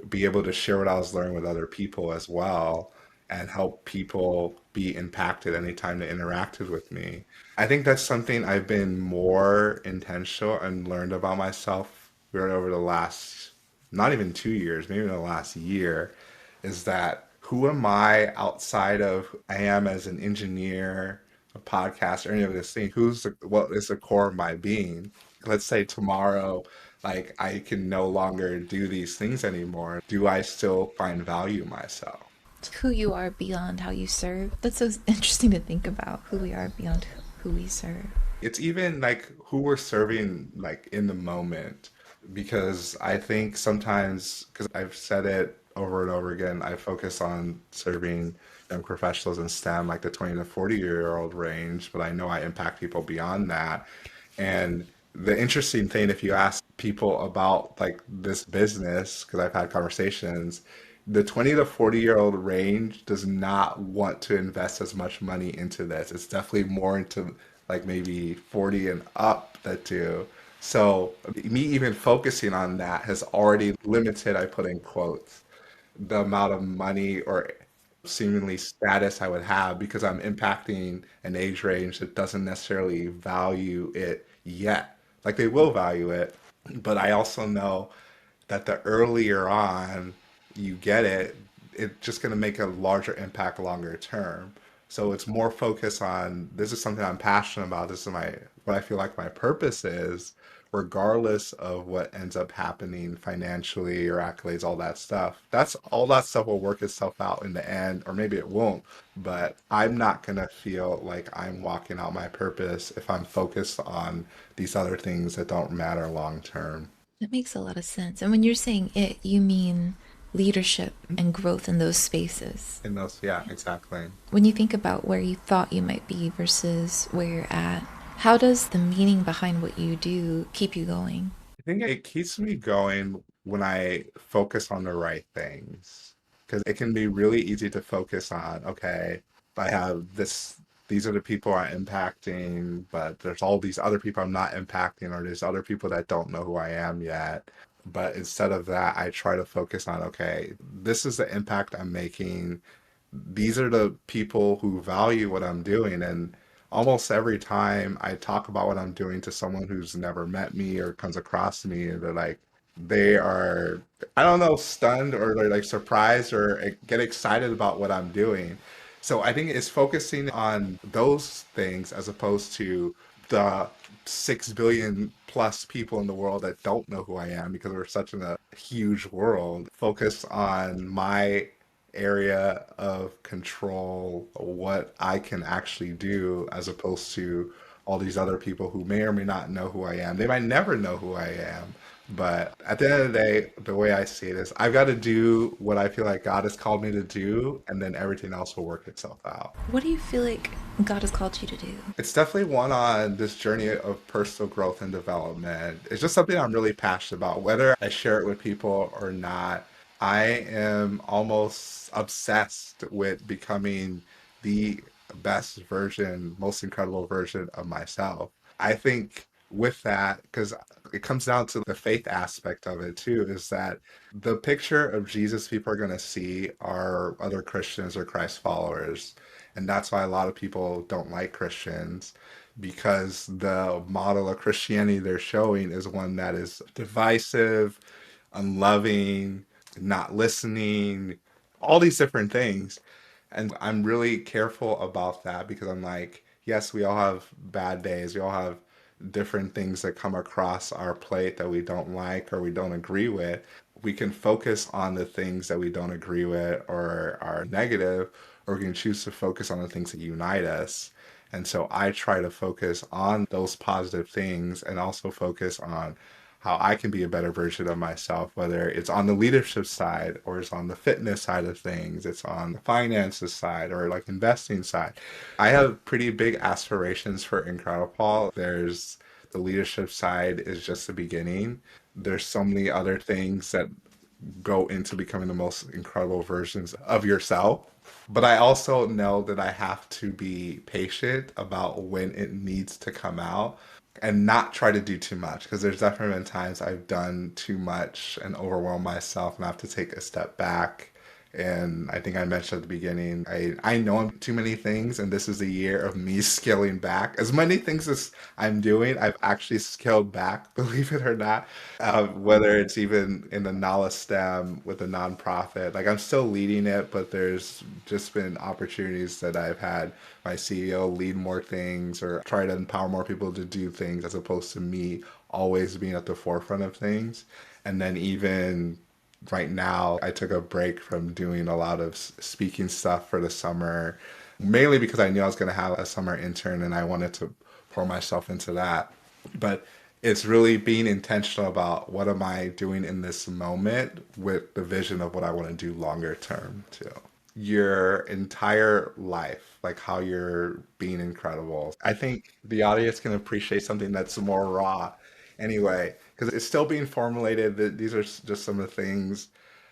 be able to share what I was learning with other people as well and help people be impacted anytime they interacted with me. I think that's something I've been more intentional and learned about myself really over the last, not even 2 years, maybe in the last year, is that who am I outside of who I am as an engineer, a podcaster, any of this thing? What is the core of my being? Let's say tomorrow, like I can no longer do these things anymore. Do I still find value in myself? Who you are beyond how you serve. That's so interesting to think about, who we are beyond who we serve. It's even like who we're serving like in the moment because I think sometimes because I've said it over and over again, I focus on serving young professionals in STEM like the 20 to 40-year-old range, but I know I impact people beyond that. And the interesting thing, if you ask people about like this business, because I've had conversations, the 20 to 40-year-old range does not want to invest as much money into this. It's definitely more into like maybe 40 and up that do. So me even focusing on that has already limited, I put in quotes, the amount of money or seemingly status I would have because I'm impacting an age range that doesn't necessarily value it yet. Like they will value it, but I also know that the earlier on you get it, it's just going to make a larger impact longer term. So it's more focused on this is something I'm passionate about. This is my what I feel like my purpose is, regardless of what ends up happening financially or accolades, all that stuff. That's all that stuff will work itself out in the end, or maybe it won't. But I'm not gonna feel like I'm walking out my purpose if I'm focused on these other things that don't matter long term. That makes a lot of sense. And when you're saying it, you mean leadership and growth in those spaces. In those, yeah, exactly. When you think about where you thought you might be versus where you're at, how does the meaning behind what you do keep you going? I think it keeps me going when I focus on the right things. Because it can be really easy to focus on, okay, I have this, these are the people I'm impacting, but there's all these other people I'm not impacting, or there's other people that don't know who I am yet. But instead of that, I try to focus on, okay, this is the impact I'm making. These are the people who value what I'm doing. And almost every time I talk about what I'm doing to someone who's never met me or comes across me, they're like, they are, I don't know, stunned or they're like surprised or get excited about what I'm doing. So I think it's focusing on those things as opposed to the 6 billion plus people in the world that don't know who I am because we're such in a huge world. Focus on my area of control, what I can actually do, as opposed to all these other people who may or may not know who I am. They might never know who I am. But at the end of the day, the way I see it is I've got to do what I feel like God has called me to do, and then everything else will work itself out. What do you feel like God has called you to do? It's definitely one on this journey of personal growth and development. It's just something I'm really passionate about, whether I share it with people or not. I am almost obsessed with becoming the best version, most incredible version of myself. I think with that, because it comes down to the faith aspect of it too, is that the picture of Jesus people are going to see are other Christians or Christ followers. And that's why a lot of people don't like Christians because the model of Christianity they're showing is one that is divisive, unloving, not listening, all these different things. And I'm really careful about that because I'm like, yes, we all have bad days. We all have different things that come across our plate that we don't like or we don't agree with. We can focus on the things that we don't agree with or are negative, or we can choose to focus on the things that unite us. And so I try to focus on those positive things and also focus on how I can be a better version of myself, whether it's on the leadership side or it's on the fitness side of things, it's on the finances side or like investing side. I have pretty big aspirations for Incredible. There's the leadership side is just the beginning. There's so many other things that go into becoming the most incredible versions of yourself. But I also know that I have to be patient about when it needs to come out and not try to do too much because there's definitely been times I've done too much and overwhelmed myself and I have to take a step back. And I think I mentioned at the beginning, I know I'm too many things, and this is a year of me scaling back. As many things as I'm doing, I've actually scaled back, believe it or not. Whether it's even in the knowledge STEM with a nonprofit, like I'm still leading it, but there's just been opportunities that I've had my CEO lead more things or try to empower more people to do things as opposed to me always being at the forefront of things. And then even right now, I took a break from doing a lot of speaking stuff for the summer, mainly because I knew I was going to have a summer intern and I wanted to pour myself into that. But it's really being intentional about what am I doing in this moment with the vision of what I want to do longer term too. Your entire life, like how you're being incredible. I think the audience can appreciate something that's more raw anyway, because it's still being formulated. These are just some of the things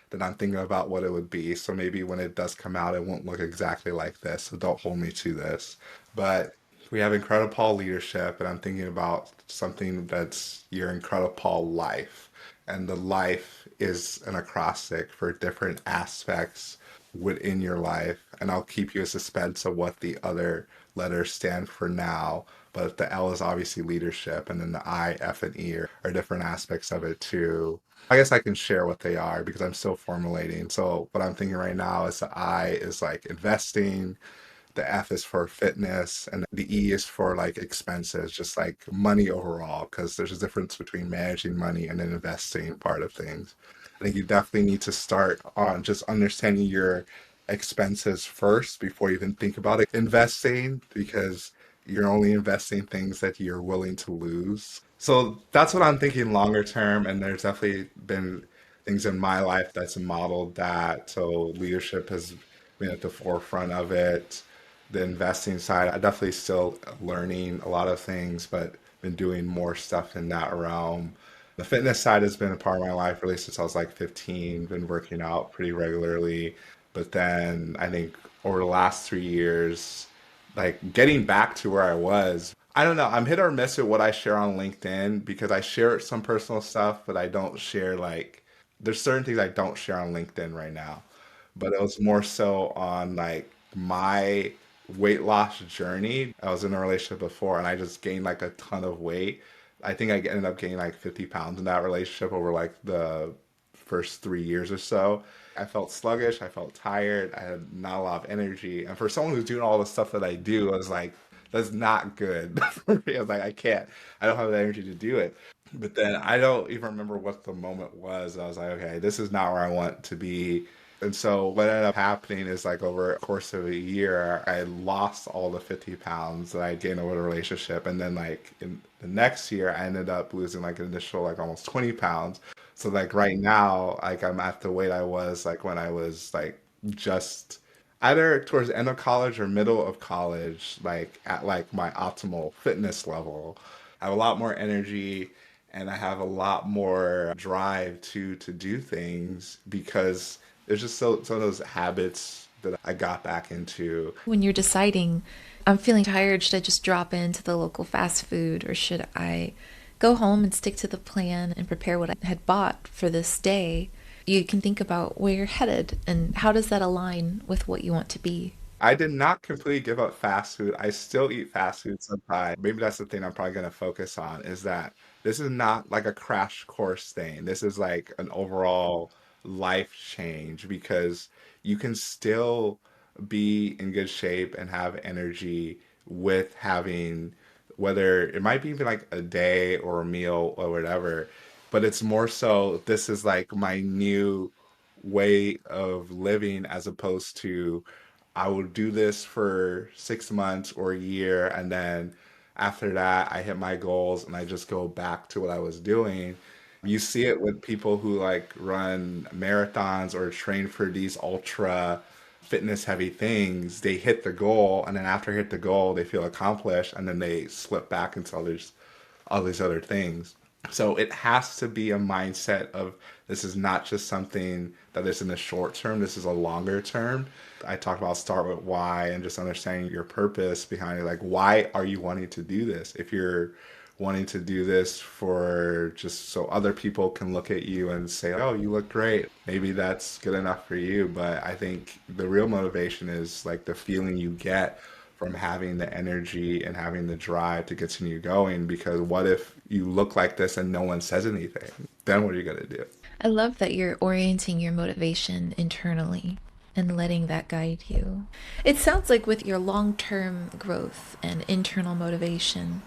that I'm thinking about what it would be. So maybe when it does come out, it won't look exactly like this. So don't hold me to this. But we have Incredible leadership, and I'm thinking about something that's your Incredible life. And the life is an acrostic for different aspects within your life. And I'll keep you a suspense of what the other letters stand for now. But the L is obviously leadership, and then the I, F, and E are different aspects of it too. I guess I can share what they are because I'm still formulating. So what I'm thinking right now is the I is like investing, the F is for fitness, and the E is for like expenses, just like money overall, because there's a difference between managing money and then investing part of things. I think you definitely need to start on just understanding your expenses first before you even think about it. Investing, because you're only investing things that you're willing to lose. So that's what I'm thinking longer term, and there's definitely been things in my life that's modeled that. So leadership has been at the forefront of it. The investing side, I definitely still learning a lot of things, but been doing more stuff in that realm. The fitness side has been a part of my life really since I was like 15, been working out pretty regularly. But then I think over the last 3 years, like getting back to where I was, I don't know, I'm hit or miss with what I share on LinkedIn because I share some personal stuff, but I don't share like, there's certain things I don't share on LinkedIn right now, but it was more so on like my weight loss journey. I was in a relationship before and I just gained like a ton of weight. I think I ended up gaining like 50 pounds in that relationship over like the first 3 years or so. I felt sluggish, I felt tired, I had not a lot of energy. And for someone who's doing all the stuff that I do, I was like, that's not good for me. I was like, I can't, I don't have the energy to do it. But then I don't even remember what the moment was. I was like, okay, this is not where I want to be. And so what ended up happening is like over a course of a year, I lost all the 50 pounds that I had gained over the relationship. And then like in the next year, I ended up losing like an additional like almost 20 pounds. So like right now, like I'm at the weight I was like when I was like just either towards the end of college or middle of college, like at like my optimal fitness level. I have a lot more energy and I have a lot more drive to do things because there's just some of those habits that I got back into. When you're deciding, I'm feeling tired, should I just drop into the local fast food or should I go home and stick to the plan and prepare what I had bought for this day? You can think about where you're headed and how does that align with what you want to be. I did not completely give up fast food. I still eat fast food sometimes. Maybe that's the thing I'm probably going to focus on is that this is not like a crash course thing. This is like an overall life change because you can still be in good shape and have energy with having, whether it might be even like a day or a meal or whatever, but it's more so this is like my new way of living as opposed to I will do this for 6 months or a year, and then after that I hit my goals and I just go back to what I was doing. You see it with people who like run marathons or train for these ultra fitness heavy things. They hit the goal, and then after hit the goal, they feel accomplished, and then they slip back into all these other things. So it has to be a mindset of this is not just something that is in the short term, this is a longer term. I talked about start with why and just understanding your purpose behind it. Like, why are you wanting to do this? If you're wanting to do this for just so other people can look at you and say, oh, you look great, maybe that's good enough for you. But I think the real motivation is like the feeling you get from having the energy and having the drive to continue going. Because what if you look like this and no one says anything? Then what are you going to do? I love that you're orienting your motivation internally and letting that guide you. It sounds like with your long-term growth and internal motivation,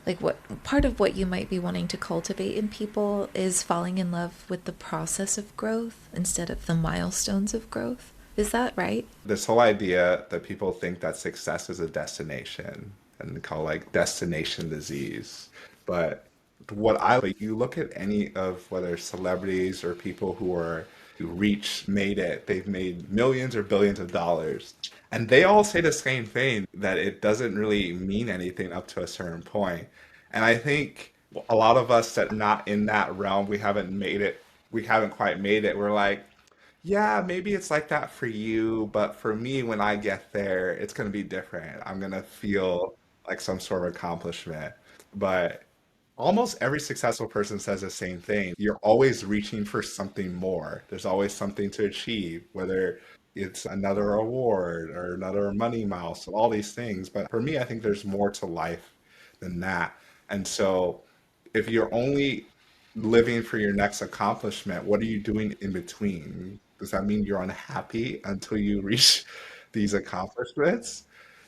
like what part of what you might be wanting to cultivate in people is falling in love with the process of growth instead of the milestones of growth. Is that right? This whole idea that people think that success is a destination and they call like destination disease. But what I like, you look at any of whether celebrities or people who reach made it, they've made millions or billions of dollars. And they all say the same thing that it doesn't really mean anything up to a certain point. And I think a lot of us that are not in that realm, we haven't made it, we haven't quite made it. We're like, yeah, maybe it's like that for you, but for me, when I get there, it's going to be different. I'm going to feel like some sort of accomplishment. But almost every successful person says the same thing. You're always reaching for something more. There's always something to achieve, whether it's another award or another money mouse, all these things. But for me, I think there's more to life than that. And so if you're only living for your next accomplishment, what are you doing in between? Does that mean you're unhappy until you reach these accomplishments?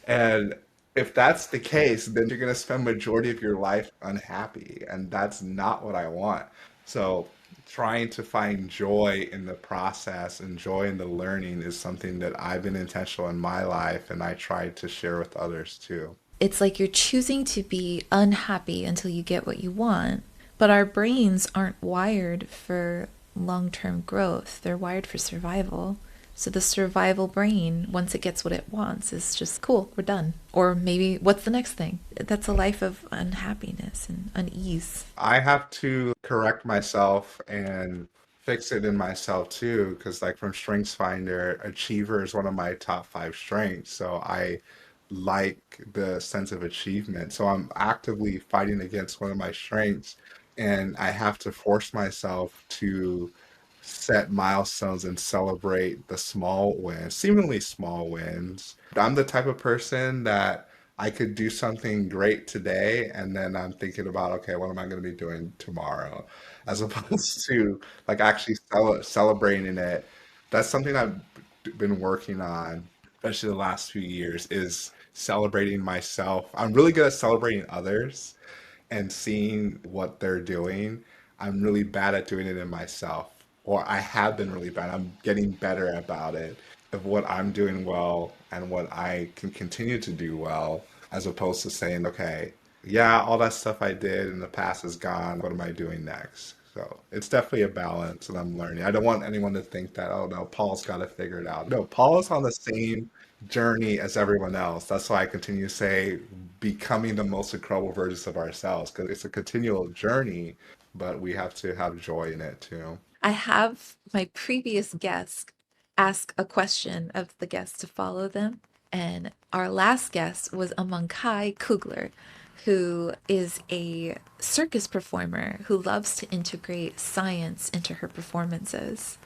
And if that's the case, then you're going to spend majority of your life unhappy, and that's not what I want. So trying to find joy in the process and joy in the learning is something that I've been intentional in my life, and I try to share with others too. It's like you're choosing to be unhappy until you get what you want, but our brains aren't wired for long-term growth. They're wired for survival. So the survival brain, once it gets what it wants, is just cool, we're done. Or maybe what's the next thing? That's a life of unhappiness and unease. I have to correct myself and fix it in myself too, because like from StrengthsFinder, achiever is one of my top five strengths. So I like the sense of achievement. So I'm actively fighting against one of my strengths, and I have to force myself to set milestones and celebrate the small wins, seemingly small wins. I'm the type of person that I could do something great today, and then I'm thinking about, okay, what am I going to be doing tomorrow? As opposed to like actually celebrating it. That's something I've been working on, especially the last few years, is celebrating myself. I'm really good at celebrating others and seeing what they're doing. I'm really bad at doing it in myself, or I have been really bad. I'm getting better about it, of what I'm doing well and what I can continue to do well, as opposed to saying, okay, yeah, all that stuff I did in the past is gone. What am I doing next? So it's definitely a balance, and I'm learning. I don't want anyone to think that, oh no, Paul's got to figure it out. No, Paul is on the same journey as everyone else. That's why I continue to say becoming the most incredible versions of ourselves, because it's a continual journey, but we have to have joy in it too. I have my previous guest ask a question of the guests to follow them. And our last guest was Amankai Kugler, who is a circus performer who loves to integrate science into her performances.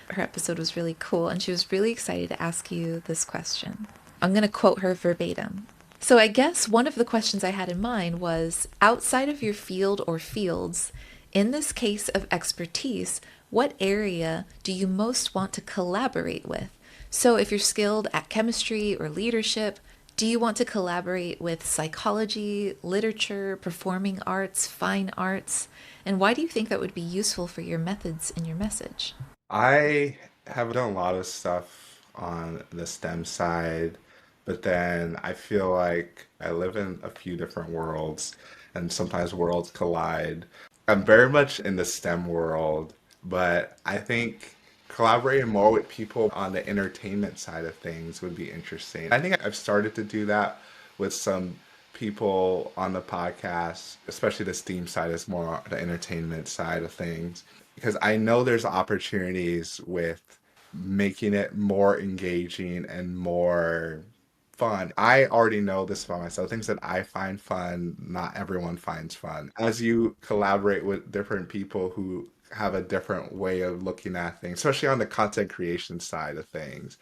Her episode was really cool, and she was really excited to ask you this question. I'm going to quote her verbatim. So I guess one of the questions I had in mind was, outside of your field or fields, in this case of expertise, what area do you most want to collaborate with? So if you're skilled at chemistry or leadership, Do you want to collaborate with psychology, literature, performing arts, fine arts? And why do you think that would be useful for your methods and your message? I have done a lot of stuff on the STEM side, but then I feel like I live in a few different worlds, and sometimes worlds collide. I'm very much in the STEM world, but I think collaborating more with people on the entertainment side of things would be interesting. I think I've started to do that with some people on the podcast, especially the STEAM side is more the entertainment side of things, because I know there's opportunities with making it more engaging and more fun. I already know this about myself. Things that I find fun, not everyone finds fun. As you collaborate with different people who have a different way of looking at things, especially on the content creation side of things,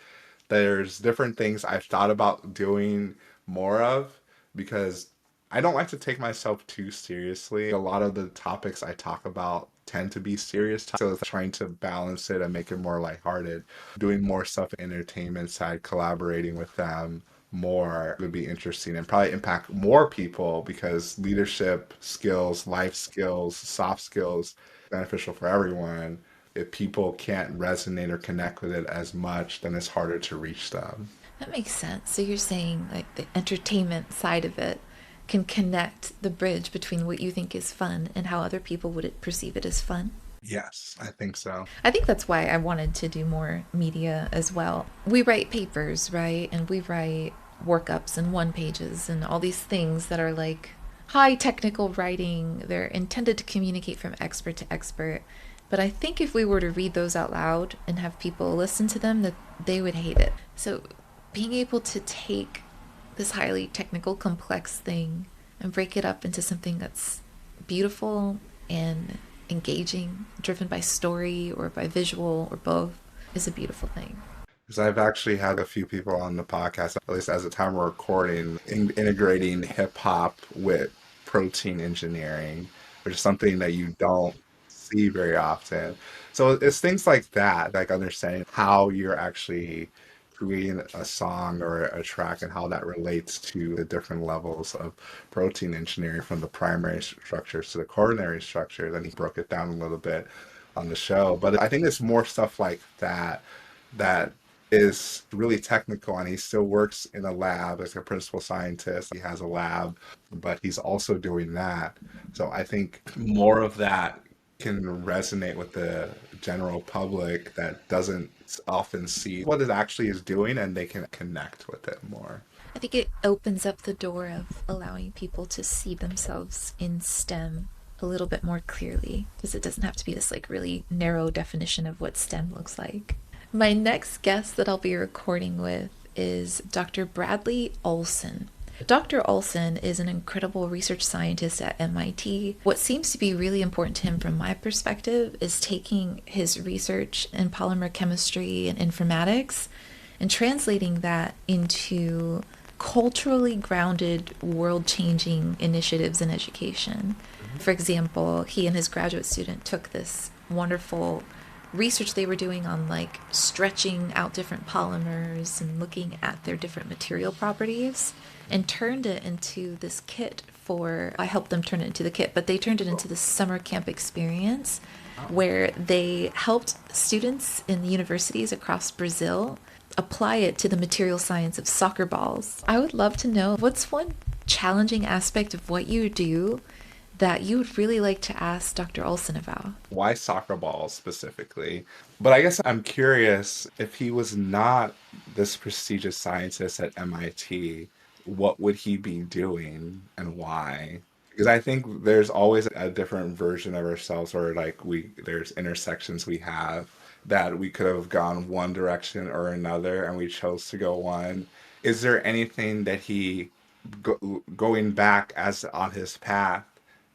there's different things I've thought about doing more of because I don't like to take myself too seriously. A lot of the topics I talk about tend to be serious, so it's trying to balance it and make it more lighthearted. Doing more stuff in entertainment side, collaborating with them more would be interesting and probably impact more people because leadership skills, life skills, soft skills, beneficial for everyone. If people can't resonate or connect with it as much, then it's harder to reach them. That makes sense. So you're saying like the entertainment side of it can connect the bridge between what you think is fun and how other people would perceive it as fun? Yes, I think so. I think that's why I wanted to do more media as well. We write papers, right? And we write workups and one pages and all these things that are like high technical writing. They're intended to communicate from expert to expert. But I think if we were to read those out loud and have people listen to them, that they would hate it. So being able to take this highly technical, complex thing and break it up into something that's beautiful and engaging, driven by story or by visual or both, is a beautiful thing. Because I've actually had a few people on the podcast, at least as the time we're recording, integrating hip hop with protein engineering, which is something that you don't see very often. So it's things like that, like understanding how you're actually creating a song or a track and how that relates to the different levels of protein engineering from the primary structures to the coronary structures. And he broke it down a little bit on the show. But I think it's more stuff like that that is really technical, and he still works in a lab as a principal scientist. He has a lab, but he's also doing that. So I think more of that can resonate with the general public that doesn't often see what it actually is doing, and they can connect with it more. I think it opens up the door of allowing people to see themselves in STEM a little bit more clearly because it doesn't have to be this like really narrow definition of what STEM looks like. My next guest that I'll be recording with is Dr. Bradley Olson. Dr. Olson is an incredible research scientist at MIT. What seems to be really important to him from my perspective is taking his research in polymer chemistry and informatics and translating that into culturally grounded, world-changing initiatives in education. For example, he and his graduate student took this wonderful research they were doing on like stretching out different polymers and looking at their different material properties and turned it into this kit for I helped them turn it into the kit, but they turned it into this summer camp experience where they helped students in the universities across Brazil apply it to the material science of soccer balls. I would love to know what's one challenging aspect of what you do that you would really like to ask Dr. Olson about. Why soccer balls specifically? But I guess I'm curious if he was not this prestigious scientist at MIT, what would he be doing and why? Because I think there's always a different version of ourselves, or like there's intersections we have that we could have gone one direction or another, and we chose to go one. Is there anything that he going back as on his path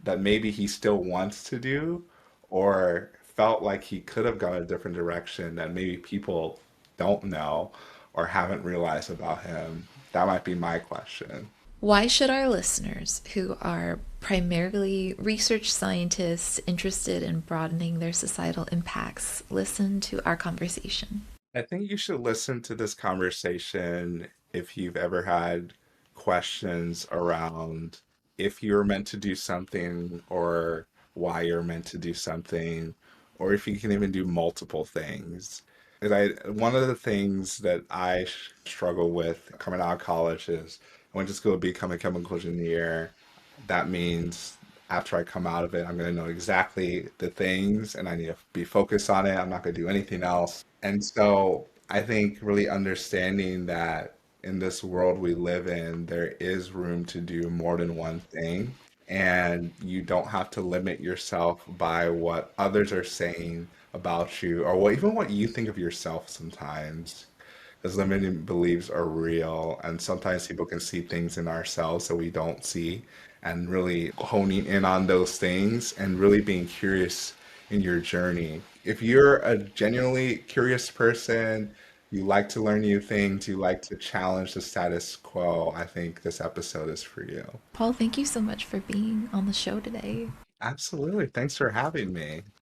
that maybe he still wants to do or felt like he could have gone a different direction that maybe people don't know or haven't realized about him? That might be my question. Why should our listeners, who are primarily research scientists interested in broadening their societal impacts, listen to our conversation? I think you should listen to this conversation if you've ever had questions around if you're meant to do something or why you're meant to do something, or if you can even do multiple things. One of the things that I struggle with coming out of college is I went to school to become a chemical engineer. That means after I come out of it, I'm going to know exactly the things and I need to be focused on it. I'm not going to do anything else. And so I think really understanding that in this world we live in, there is room to do more than one thing. And you don't have to limit yourself by what others are saying about you or even what you think of yourself sometimes. Because limiting beliefs are real, and sometimes people can see things in ourselves that we don't see, and really honing in on those things and really being curious in your journey. If you're a genuinely curious person, you like to learn new things, you like to challenge the status quo, I think this episode is for you. Paul, thank you so much for being on the show today. Absolutely. Thanks for having me.